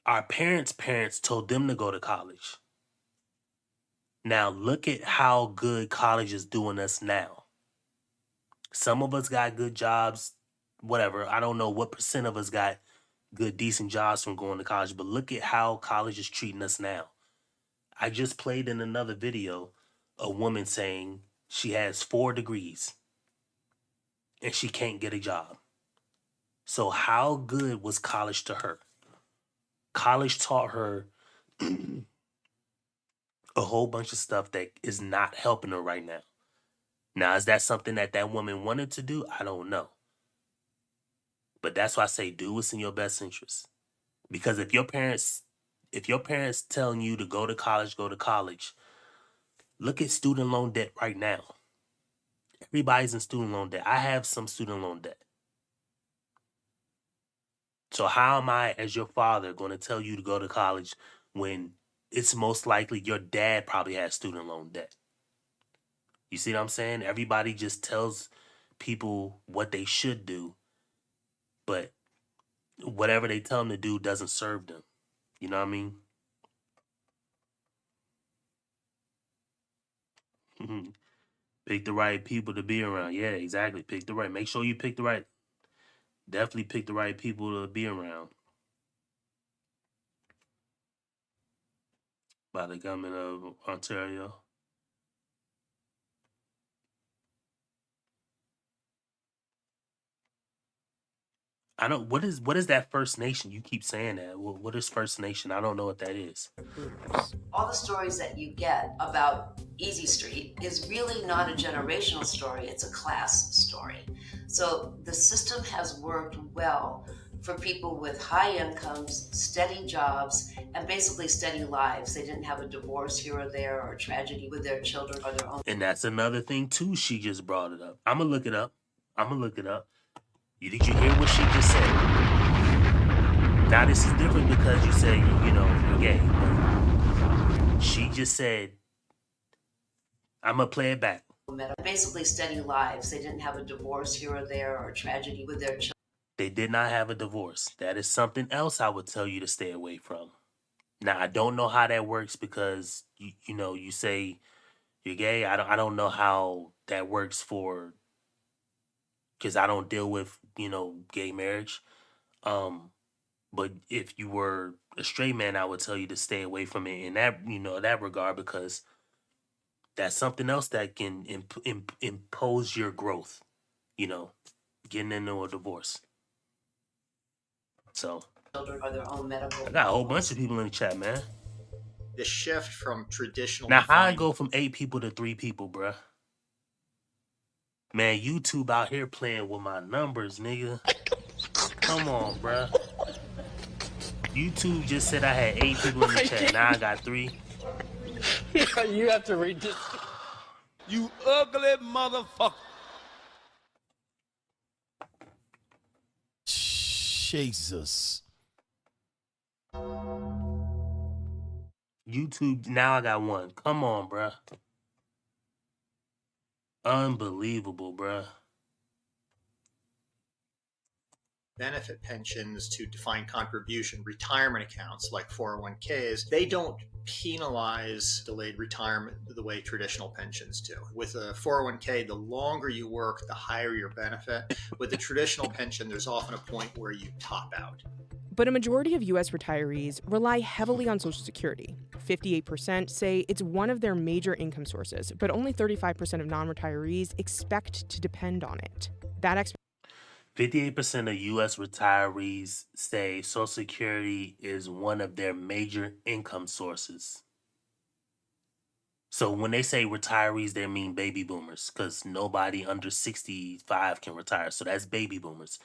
Our parents' told them to go to college. Now look at how good college is doing us now. Some of us got good jobs, whatever. I don't know what percent of us got good, decent jobs from going to college, but look at how college is treating us now. I just played in another video a woman saying she has 4 degrees and she can't get a job. So how good was college to her? College taught her a whole bunch of stuff that is not helping her right now. Now, is that something that woman wanted to do? I don't know. But that's why I say do what's in your best interest. Because if your parents telling you to go to college, look at student loan debt right now. Everybody's in student loan debt. I have some student loan debt. So how am I, as your father, going to tell you to go to college when it's most likely your dad probably has student loan debt? You see what I'm saying? Everybody just tells people what they should do, but whatever they tell them to do doesn't serve them. You know what I mean? Pick the right people to be around. Yeah, exactly. Make sure you pick the right. Definitely pick the right people to be around. By the government of Ontario. I don't. What is that First Nation? You keep saying that. What is First Nation? I don't know what that is. All the stories that you get about Easy Street is really not a generational story, it's a class story. So the system has worked well for people with high incomes, steady jobs, and basically steady lives. They didn't have a divorce here or there or a tragedy with their children or their own. And that's another thing too. She just brought it up. I'm gonna look it up. Did you hear what she just said? Now this is different because you say you're gay. But she just said, I'm gonna play it back. Basically steady lives. They didn't have a divorce here or there or a tragedy with their children. They did not have a divorce. That is something else I would tell you to stay away from. Now I don't know how that works because you say you're gay. I don't know how that works because I don't deal with gay marriage. But if you were a straight man, I would tell you to stay away from it in that that regard, because that's something else that can impose your growth. getting into a divorce. So children or their own medical. I got a whole bunch of people in the chat, man. The shift from traditional Now, how I defined go from 8 people to 3 people, bruh? Man, YouTube out here playing with my numbers, nigga. Come on, bruh. YouTube just said I had 8 people in the chat. Now I got 3. You have to read this. You ugly motherfucker. Jesus. YouTube, now I got 1. Come on, bruh. Unbelievable, bruh. benefit pensions to defined contribution retirement accounts like 401ks, they don't penalize delayed retirement the way traditional pensions do. With a 401k, the longer you work, the higher your benefit. With a traditional pension, there's often a point where you top out. But a majority of U.S. retirees rely heavily on Social Security. 58% say it's one of their major income sources, but only 35% of non-retirees expect to depend on it. That 58% of U.S. retirees say Social Security is one of their major income sources. So when they say retirees, they mean baby boomers, because nobody under 65 can retire. So that's baby boomers.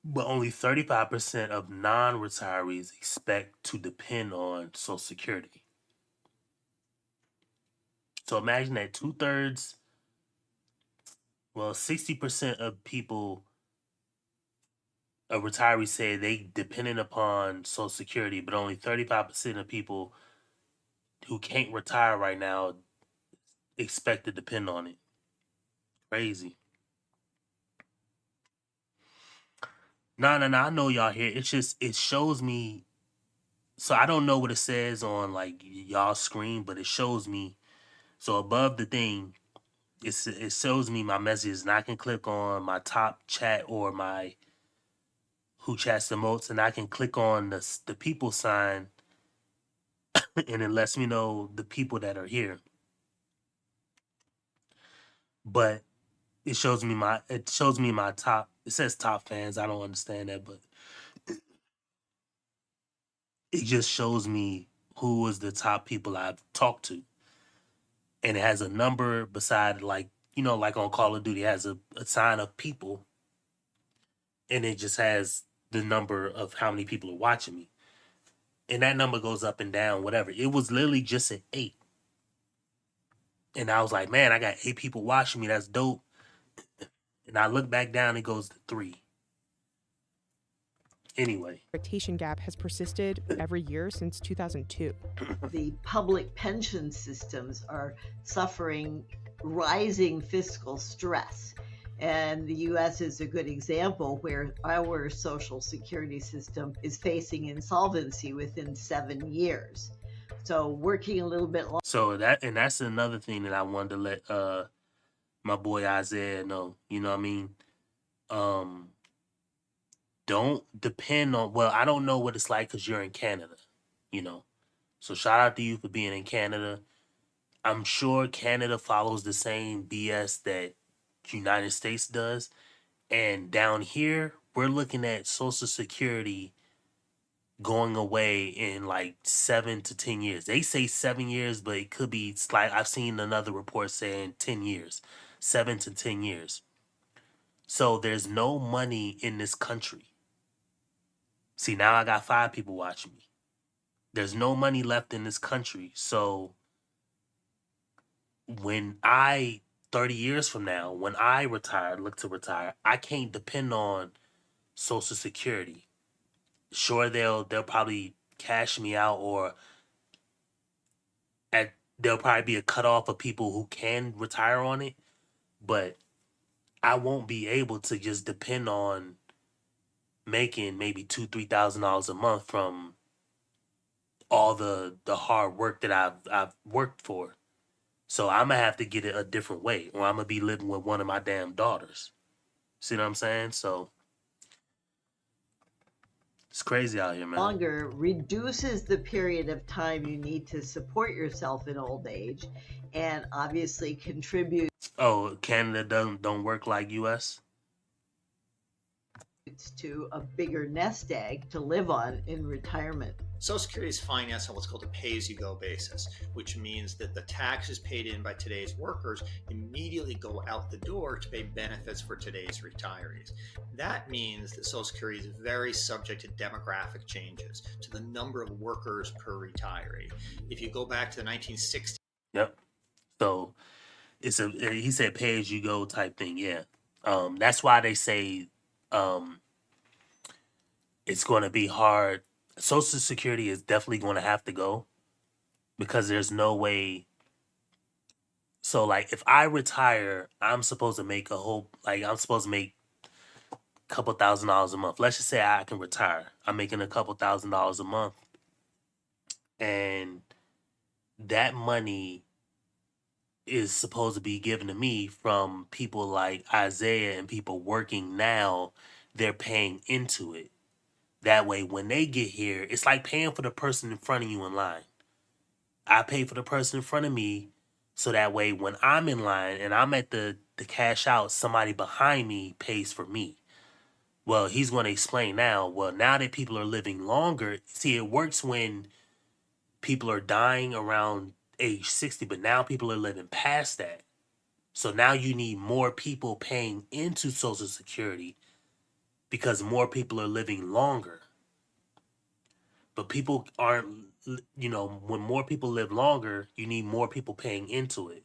But only 35% of non-retirees expect to depend on Social Security. So imagine that 2/3, well, 60% of people, retirees say they dependent upon Social Security, but only 35% of people who can't retire right now expect to depend on it. Crazy. No, I know y'all here. It's just, it shows me. So I don't know what it says on like y'all screen, but it shows me. So above the thing, it shows me my messages, and I can click on my top chat or my who chats the most, and I can click on the people sign, and it lets me know the people that are here. But it shows me my top. It says top fans. I don't understand that, but it just shows me who is the top people I've talked to. And it has a number beside, like, you know, like on Call of Duty, it has a sign of people. And it just has the number of how many people are watching me. And that number goes up and down, whatever. It was literally just at 8. And I was like, man, I got 8 people watching me. That's dope. And I look back down, it goes to 3. Anyway. expectation gap has persisted every year since 2002. The public pension systems are suffering rising fiscal stress. And the U.S. is a good example where our Social Security system is facing insolvency within 7 years. So working a little bit longer. So that's another thing that I wanted to let my boy Isaiah know. You know what I mean? Don't depend on, well, I don't know what it's like because you're in Canada, you know. So shout out to you for being in Canada. I'm sure Canada follows the same BS that United States does. And down here, we're looking at Social Security going away in like 7 to 10 years. They say 7 years, but it could be slight. I've seen another report saying 10 years, 7 to 10 years. So there's no money in this country. See, now I got 5 people watching me. There's no money left in this country. So when 30 years from now, when I look to retire, I can't depend on Social Security. Sure, they'll probably cash me out, or there'll probably be a cutoff of people who can retire on it, but I won't be able to just depend on making maybe $2,000-$3,000 a month from all the hard work that I've worked for. So I'm gonna have to get it a different way, or I'm gonna be living with one of my damn daughters. See what I'm saying? So it's crazy out here, man. Longer reduces the period of time you need to support yourself in old age, and obviously contributes. Oh, Canada don't work like U.S.? to a bigger nest egg to live on in retirement. Social Security is financed on what's called a pay-as-you-go basis, which means that the taxes paid in by today's workers immediately go out the door to pay benefits for today's retirees. That means that Social Security is very subject to demographic changes, to the number of workers per retiree. If you go back to the 1960s. Yep. So he said pay-as-you-go type thing, yeah. That's why they say it's going to be hard. Social Security is definitely going to have to go because there's no way. So, like, if I retire, I'm supposed to make I'm supposed to make a couple $1,000s a month. Let's just say I can retire. I'm making a couple $1,000s a month. And that money is supposed to be given to me from people like Isaiah and people working now. They're paying into it. That way, when they get here, it's like paying for the person in front of you in line. I pay for the person in front of me, so that way, when I'm in line and I'm at the cash out, somebody behind me pays for me. Well, he's going to explain now. Well, now that people are living longer, see, it works when people are dying around age 60, but now people are living past that. So now you need more people paying into Social Security because more people are living longer. But people aren't, when more people live longer, you need more people paying into it.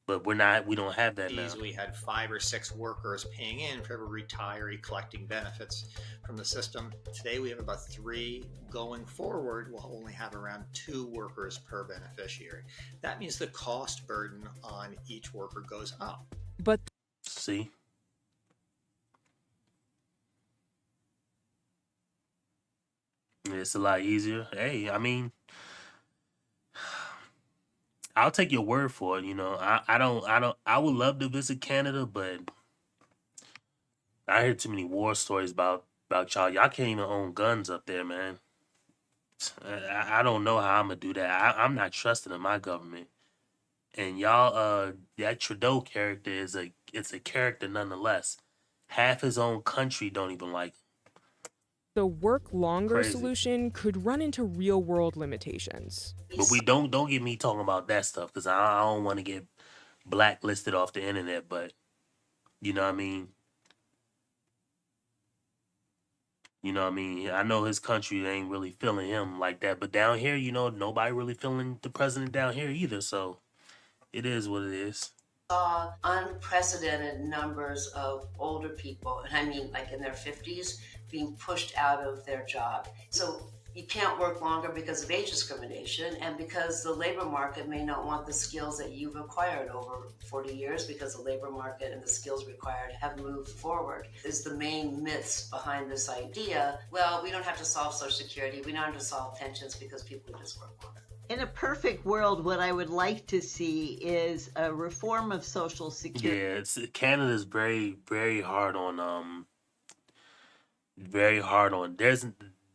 But we don't have that now. We had 5 or 6 workers paying in for every retiree collecting benefits from the system. Today we have about 3. Going forward, we'll only have around 2 workers per beneficiary. That means the cost burden on each worker goes up. But see? It's a lot easier. Hey, I mean, I'll take your word for it. I would love to visit Canada, but I hear too many war stories about y'all. Y'all can't even own guns up there, man. I don't know how I'm gonna do that. I'm not trusting in my government. And y'all, that Trudeau character it's a character nonetheless. Half his own country don't even like him. the work longer Crazy. solution could run into real world limitations. But we don't get me talking about that stuff because I don't want to get blacklisted off the internet. But you know what I mean. You know what I mean? I know his country ain't really feeling him like that. But down here, nobody really feeling the president down here either. So it is what it is. Saw unprecedented numbers of older people, and I mean like in their 50s, being pushed out of their job. So you can't work longer because of age discrimination and because the labor market may not want the skills that you've acquired over 40 years because the labor market and the skills required have moved forward. Is the main myths behind this idea. Well, we don't have to solve Social Security, we don't have to solve pensions because people just work longer. In a perfect world, what I would like to see is a reform of Social Security. Yeah, Canada's very, very hard on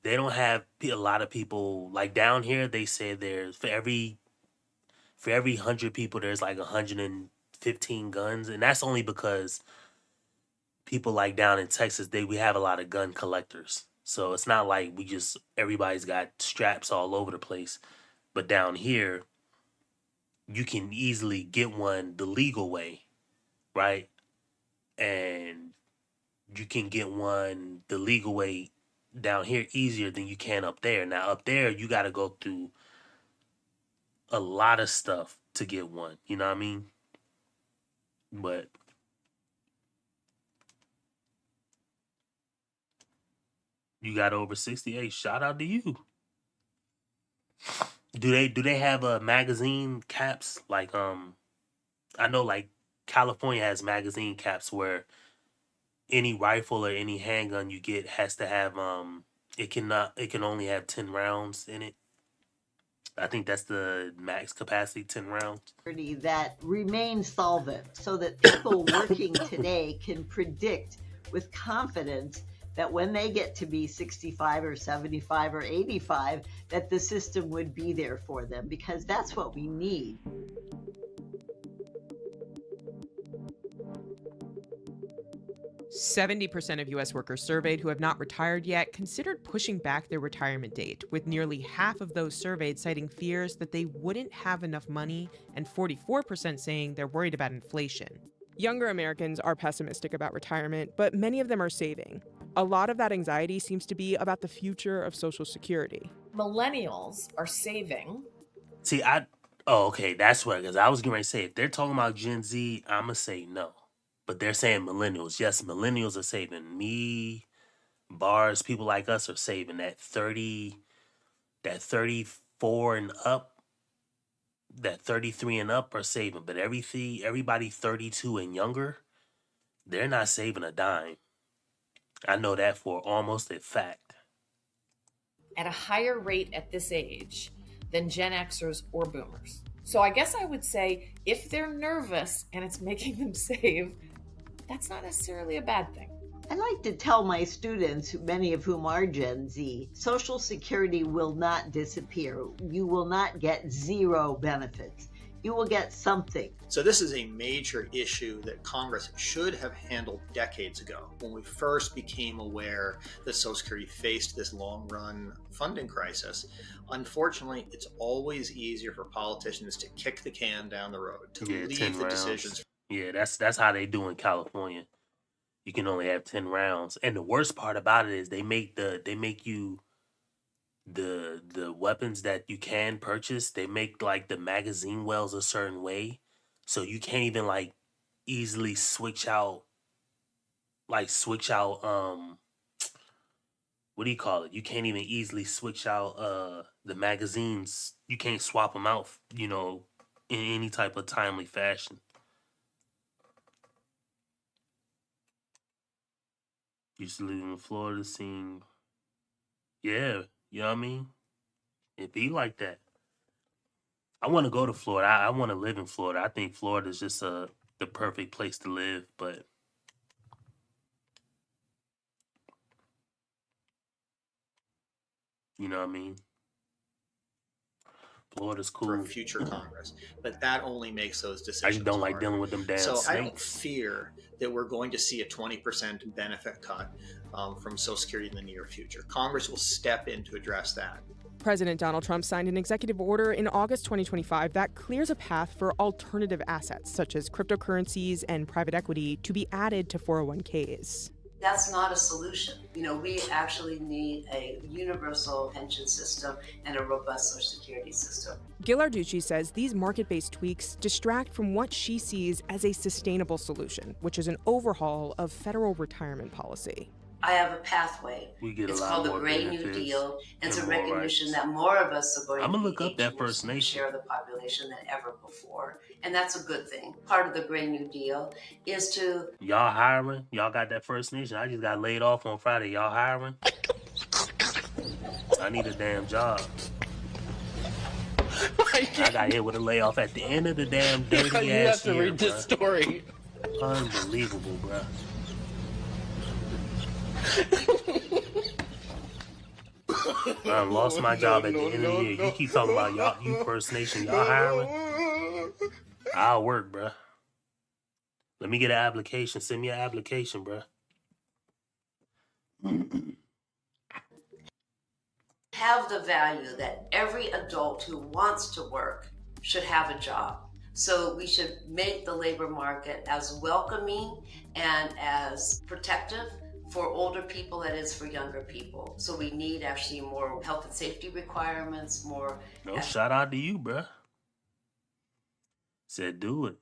they don't have a lot of people like down here. They say there's for every 100 people there's like 115 guns, and that's only because people like down in Texas we have a lot of gun collectors. So it's not like everybody's got straps all over the place. But down here, you can easily get one the legal way, right? And you can get one the legal way down here easier than you can up there. Now, up there, you got to go through a lot of stuff to get one. You know what I mean? But you got over 68. Shout out to you. Do they have magazine caps like I know like California has magazine caps where any rifle or any handgun you get has to have it can only have 10 rounds in it. I think that's the max capacity, 10 rounds. That remain solvent so that people working today can predict with confidence that when they get to be 65 or 75 or 85, that the system would be there for them, because that's what we need. 70% of U.S. workers surveyed who have not retired yet considered pushing back their retirement date, with nearly half of those surveyed citing fears that they wouldn't have enough money and 44% saying they're worried about inflation. Younger Americans are pessimistic about retirement, but many of them are saving. A lot of that anxiety seems to be about the future of Social Security. Millennials are saving. See, okay, that's what, because I was going to say, if they're talking about Gen Z, I'm going to say no. But they're saying millennials. Yes, millennials are saving. Me, bars, people like us are saving that 34 and up, that 33 and up are saving. But everybody 32 and younger, they're not saving a dime. I know that for almost a fact. At a higher rate at this age than Gen Xers or boomers. So I guess I would say if they're nervous and it's making them save, that's not necessarily a bad thing. I like to tell my students, many of whom are Gen Z, Social Security will not disappear. You will not get zero benefits. You will get something. So this is a major issue that Congress should have handled decades ago when we first became aware that Social Security faced this long-run funding crisis. Unfortunately, it's always easier for politicians to kick the can down the road, to leave the decisions. Yeah, that's how they do in California. You can only have 10 rounds. And the worst part about it is they make you the weapons that you can purchase, they make like the magazine wells a certain way. So you can't even like easily switch out what do you call it? You can't even easily switch out the magazines. You can't swap them out, in any type of timely fashion. Used to live in Florida, seeing, yeah, you know what I mean? It be like that. I want to go to Florida. I want to live in Florida. I think Florida is just the perfect place to live, but you know what I mean? Florida's cool. For a future Congress, but that only makes those decisions. I just don't like harder. dealing with them damn So snakes. I don't fear that we're going to see a 20% benefit cut from Social Security in the near future. Congress will step in to address that. President Donald Trump signed an executive order in August 2025 that clears a path for alternative assets, such as cryptocurrencies and private equity, to be added to 401ks. That's not a solution. We actually need a universal pension system and a robust Social Security system. Ghilarducci says these market-based tweaks distract from what she sees as a sustainable solution, which is an overhaul of federal retirement policy. I have a pathway. We get it's a lot called the more Gray New benefits Deal, and it's a more recognition rights. that more of us are going I'm to gonna be look up that able First to Nation. share the population than ever before, and that's a good thing. Part of the Gray New Deal is to Y'all hiring? Y'all got that First Nation? I just got laid off on Friday. Y'all hiring? I need a damn job. I got hit with a layoff at the end of the damn dirty You ass have to year, read this bruh. story. Unbelievable, bruh. I lost my job at the end of the year. You keep talking about y'all, you First Nation, y'all hiring? I'll work, bruh. Let me get an application. Send me an application, bruh. have the value that every adult who wants to work should have a job. So we should make the labor market as welcoming and as protective for older people as it is for younger people. So we need actually more health and safety requirements, more... No, shout out to you, bruh. Said do it.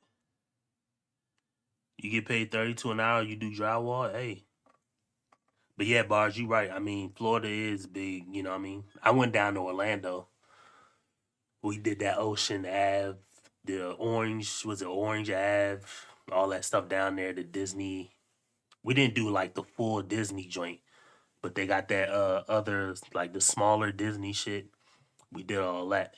You get paid $32 an hour, you do drywall, hey. But yeah, Bars, you right. I mean, Florida is big, you know what I mean? I went down to Orlando. We did that Ocean Ave, the Orange, was it Orange Ave? All that stuff down there, the Disney. We didn't do like the full Disney joint, but they got that other, like the smaller Disney shit. We did all that.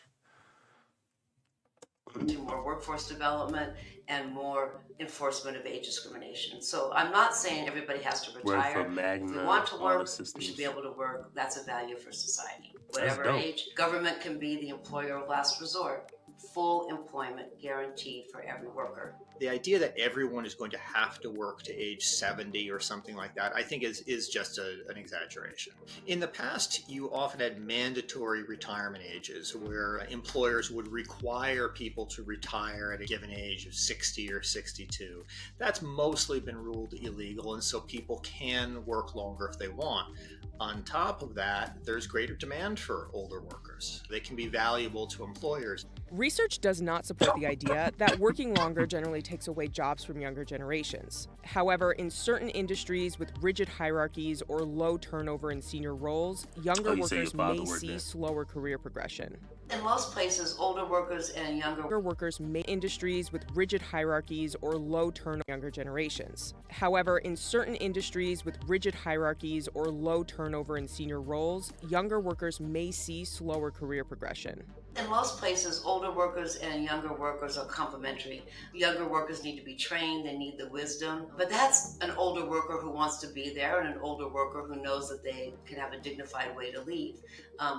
Do more workforce development and more enforcement of age discrimination. So I'm not saying everybody has to retire. Work for Magna, if we want to all work, the we should be able to work. That's a value for society. That's Whatever dope. age, government can be the employer of last resort. Full employment guaranteed for every worker. The idea that everyone is going to have to work to age 70 or something like that, I think is just an exaggeration. In the past, you often had mandatory retirement ages where employers would require people to retire at a given age of 60 or 62. That's mostly been ruled illegal, and so people can work longer if they want. On top of that, there's greater demand for older workers. They can be valuable to employers. Research does not support the idea that working longer generally takes away jobs from younger generations. However, in certain industries with rigid hierarchies or low turnover in senior roles, younger workers may see slower career progression. In most places, older workers and younger workers may industries with rigid hierarchies or low turnover younger generations. However, in certain industries with rigid hierarchies or low turnover in senior roles, younger workers may see slower career progression. In most places, older workers and younger workers are complementary. Younger workers need to be trained, they need the wisdom, but that's an older worker who wants to be there and an older worker who knows that they can have a dignified way to leave.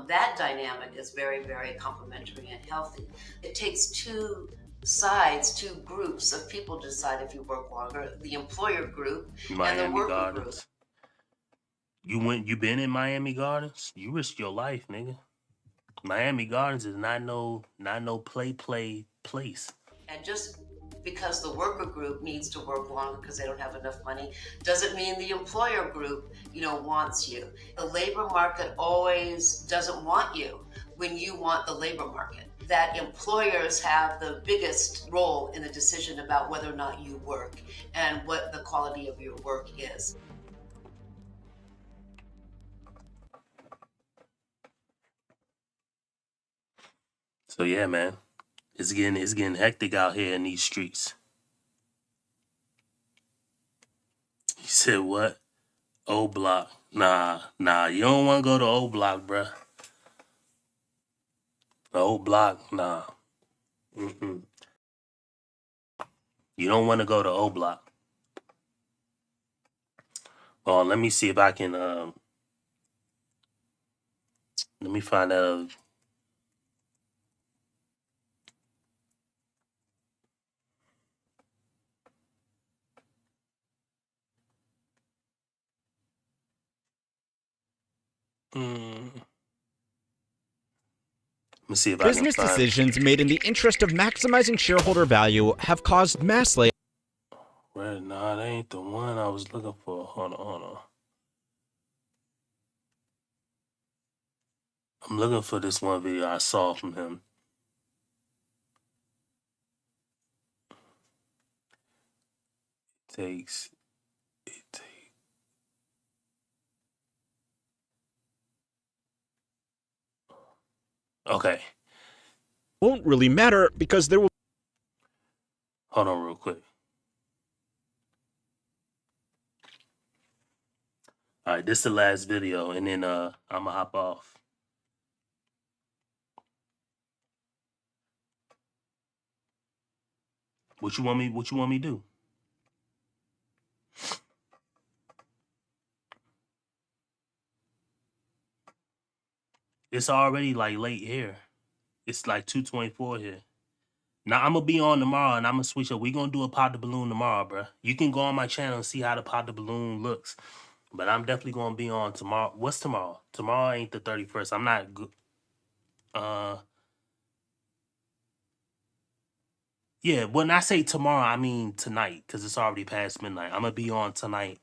That dynamic is very, very complementary and healthy. It takes two sides, two groups of people to decide if you work longer, the employer group and the worker group. You been in Miami Gardens? You risked your life, nigga. Miami Gardens is not no play place. And just because the worker group needs to work longer because they don't have enough money doesn't mean the employer group, wants you. The labor market always doesn't want you when you want the labor market. That employers have the biggest role in the decision about whether or not you work and what the quality of your work is. So yeah, man, it's getting hectic out here in these streets. He said what? O Block? Nah, you don't want to go to O Block, bruh. O Block, nah. You don't want to go to O Block. Oh, let me see if I can. Let me find out. Let's see if Business I can find decisions made in the interest of maximizing shareholder value have caused mass layoffs. Well, nah, that ain't the one I was looking for. Hold on. I'm looking for this one video I saw from him. Okay. Won't really matter because there will. Hold on real quick. All right, this is the last video, and then I'ma hop off. What you want me to do? It's already like late here. It's like 2:24 here. Now I'm gonna be on tomorrow, and I'm gonna switch up. We gonna do a pop the balloon tomorrow, bro. You can go on my channel and see how the pop the balloon looks. But I'm definitely gonna be on tomorrow. What's tomorrow? Tomorrow ain't the 31st. I'm not good. Yeah. When I say tomorrow, I mean tonight, because it's already past midnight. I'm gonna be on tonight,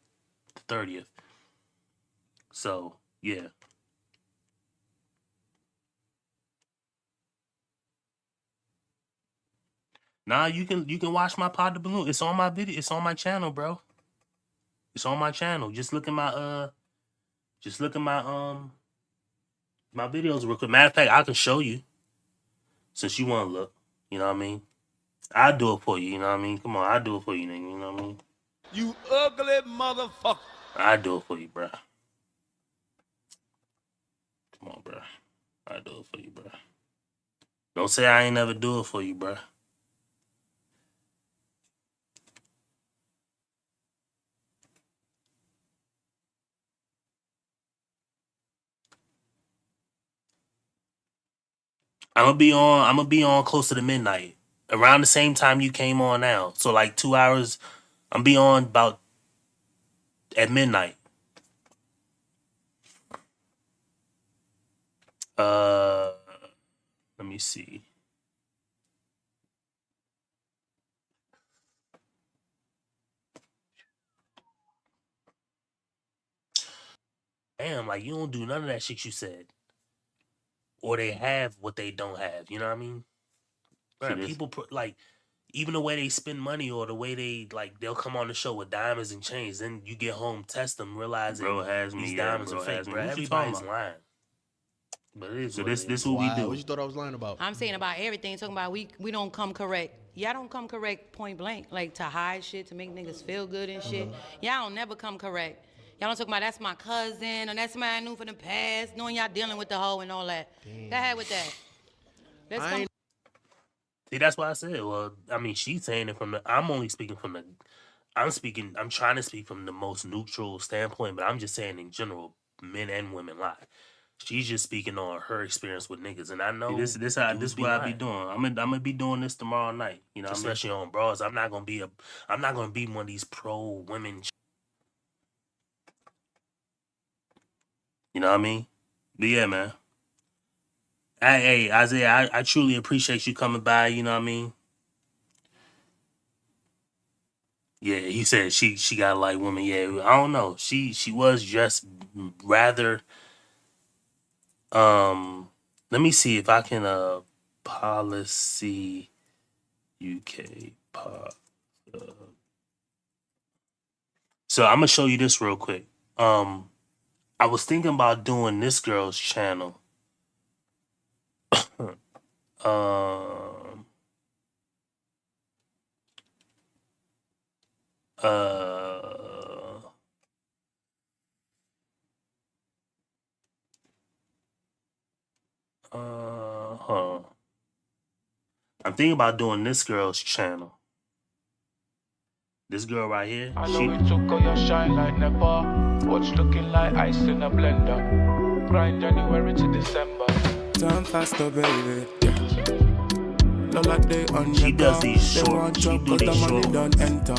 the 30th. So yeah. Nah, you can watch my pod the balloon. It's on my video. It's on my channel, bro. It's on my channel. Just look at my my videos real quick. Matter of fact, I can show you since you want to look. You know what I mean? I'll do it for you. You know what I mean? Come on, I'll do it for you, nigga. You know what I mean? You ugly motherfucker. I'll do it for you, bro. Come on, bro. I'll do it for you, bro. Don't say I ain't never do it for you, bro. I'm gonna be on closer to midnight. around the same time you came on now. So like 2 hours. I'm be on about at midnight. Let me see. Damn, like you don't do none of that shit you said. Or they have what they don't have. You know what I mean? Right, people like even the way they spend money or the way they like they'll come on the show with diamonds and chains. Then you get home, test them, realize Bro has these me, diamonds are fake, bro. Everybody's lying. But it is So what it this is. what we do. What you thought I was lying about? I'm saying about everything. Talking about we don't come correct. Y'all don't come correct point blank, like to hide shit, to make niggas feel good and shit. Y'all don't never come correct. Y'all don't talk about that's my cousin or that's somebody I knew from the past, knowing y'all dealing with the hoe and all that. Go ahead with that. Let's come. See, that's why I said. Well, I mean, she's saying it from the. I'm only speaking from the. I'm trying to speak from the most neutral standpoint, but I'm just saying in general, men and women lie. She's just speaking on her experience with niggas, and I know this what I be doing. I'm gonna be doing this tomorrow night. You know, especially on bras. I'm not gonna be one of these pro women. You know what I mean? But yeah, man. Hey, Isaiah, I truly appreciate you coming by. You know what I mean? Yeah, he said she got to like women. Yeah, I don't know. She was just rather. Let me see if I can policy UK pop. So I'm gonna show you this real quick. I was thinking about doing this girl's channel. um. Huh. I'm thinking about doing this girl's channel. This girl right here. I know it took all your shine like Nepal. Watch looking like ice in a blender. Grind January to December. Turn faster, baby. Look like they on she does these short. She do these short. Don't enter.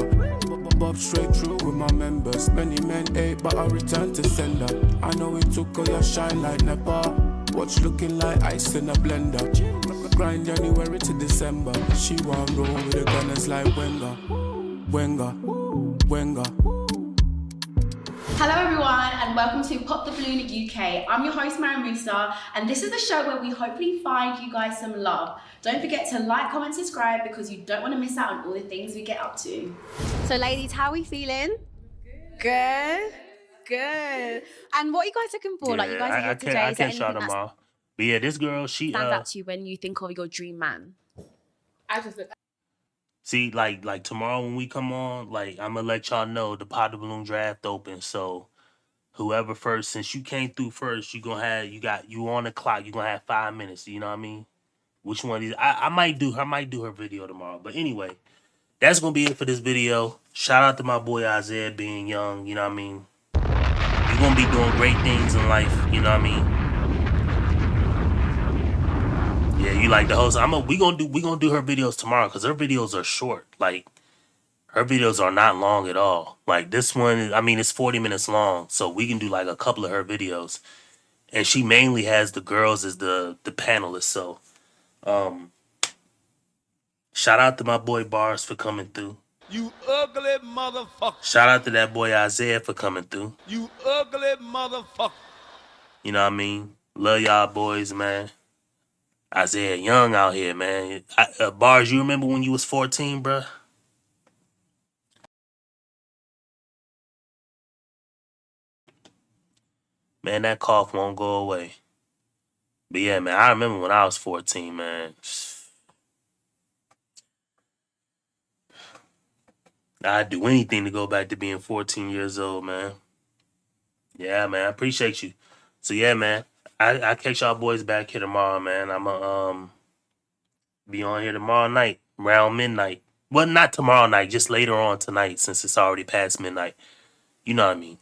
Bob straight through with my members. Many men ate, but I return to sender. I know it took all your shine like Nepal. Watch looking like ice in a blender. Grind January to December. She want roll with the gunners like Wenger. Hello everyone and welcome to Pop the Balloon UK. I'm your host Mary Musa and this is the show where we hopefully find you guys some love. Don't forget to like, comment, subscribe because you don't want to miss out on all the things we get up to. So ladies, how are we feeling? Good. And what are you guys looking for? Like you guys are here today. I catch y'all tomorrow. But yeah, this girl, she stands out to you when you think of your dream man. I just look. See, like tomorrow when we come on, like I'm gonna let y'all know the Pop the Balloon draft open. So whoever first, since you came through first, you on the clock. You gonna have 5 minutes. You know what I mean? Which one of these? I might do her video tomorrow. But anyway, that's gonna be it for this video. Shout out to my boy Isaiah being young. You know what I mean? You're gonna be doing great things in life. You know what I mean? Yeah, you like the host. We gonna do her videos tomorrow because her videos are short. Like her videos are not long at all. Like this one, I mean, it's 40 minutes long, so we can do like a couple of her videos. And she mainly has the girls as the panelists. So, shout out to my boy Bars for coming through. You ugly motherfucker. Shout out to that boy Isaiah for coming through. You ugly motherfucker. You know what I mean? Love y'all boys, man. Isaiah Young out here, man. Bars, you remember when you was 14, bruh? Man, that cough won't go away. But yeah, man, I remember when I was 14, man. I'd do anything to go back to being 14 years old, man. Yeah, man, I appreciate you. So yeah, man, I catch y'all boys back here tomorrow, man. I'ma be on here tomorrow night, around midnight. Well, not tomorrow night, just later on tonight, since it's already past midnight. You know what I mean?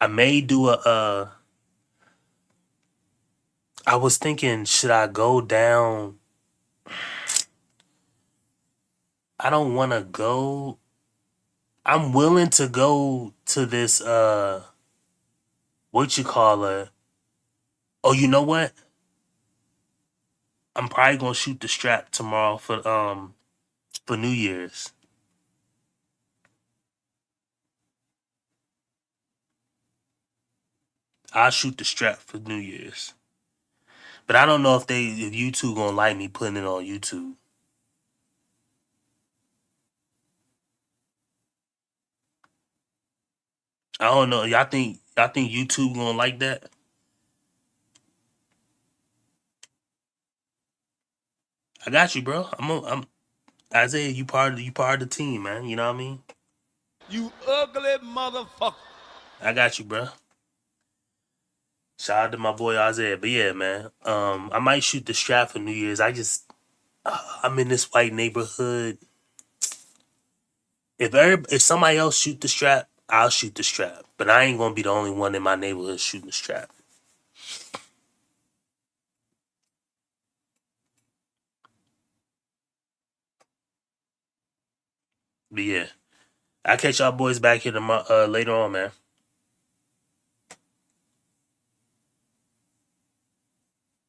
I may do I was thinking, should I go down? I don't want to go. I'm willing to go to this. What you call it? Oh, you know what? I'm probably gonna shoot the strap tomorrow for New Year's. I'll shoot the strap for New Year's. But I don't know if YouTube gonna like me putting it on YouTube. I don't know. Y'all think YouTube gonna like that? I got you, bro. I'm Isaiah. You part of the team, man. You know what I mean? You ugly motherfucker. I got you, bro. Shout out to my boy Isaiah. But yeah, man. I might shoot the strap for New Year's. I'm in this white neighborhood. If somebody else shoot the strap, I'll shoot the strap. But I ain't gonna be the only one in my neighborhood shooting the strap. But yeah, I'll catch y'all boys back here tomorrow, later on, man.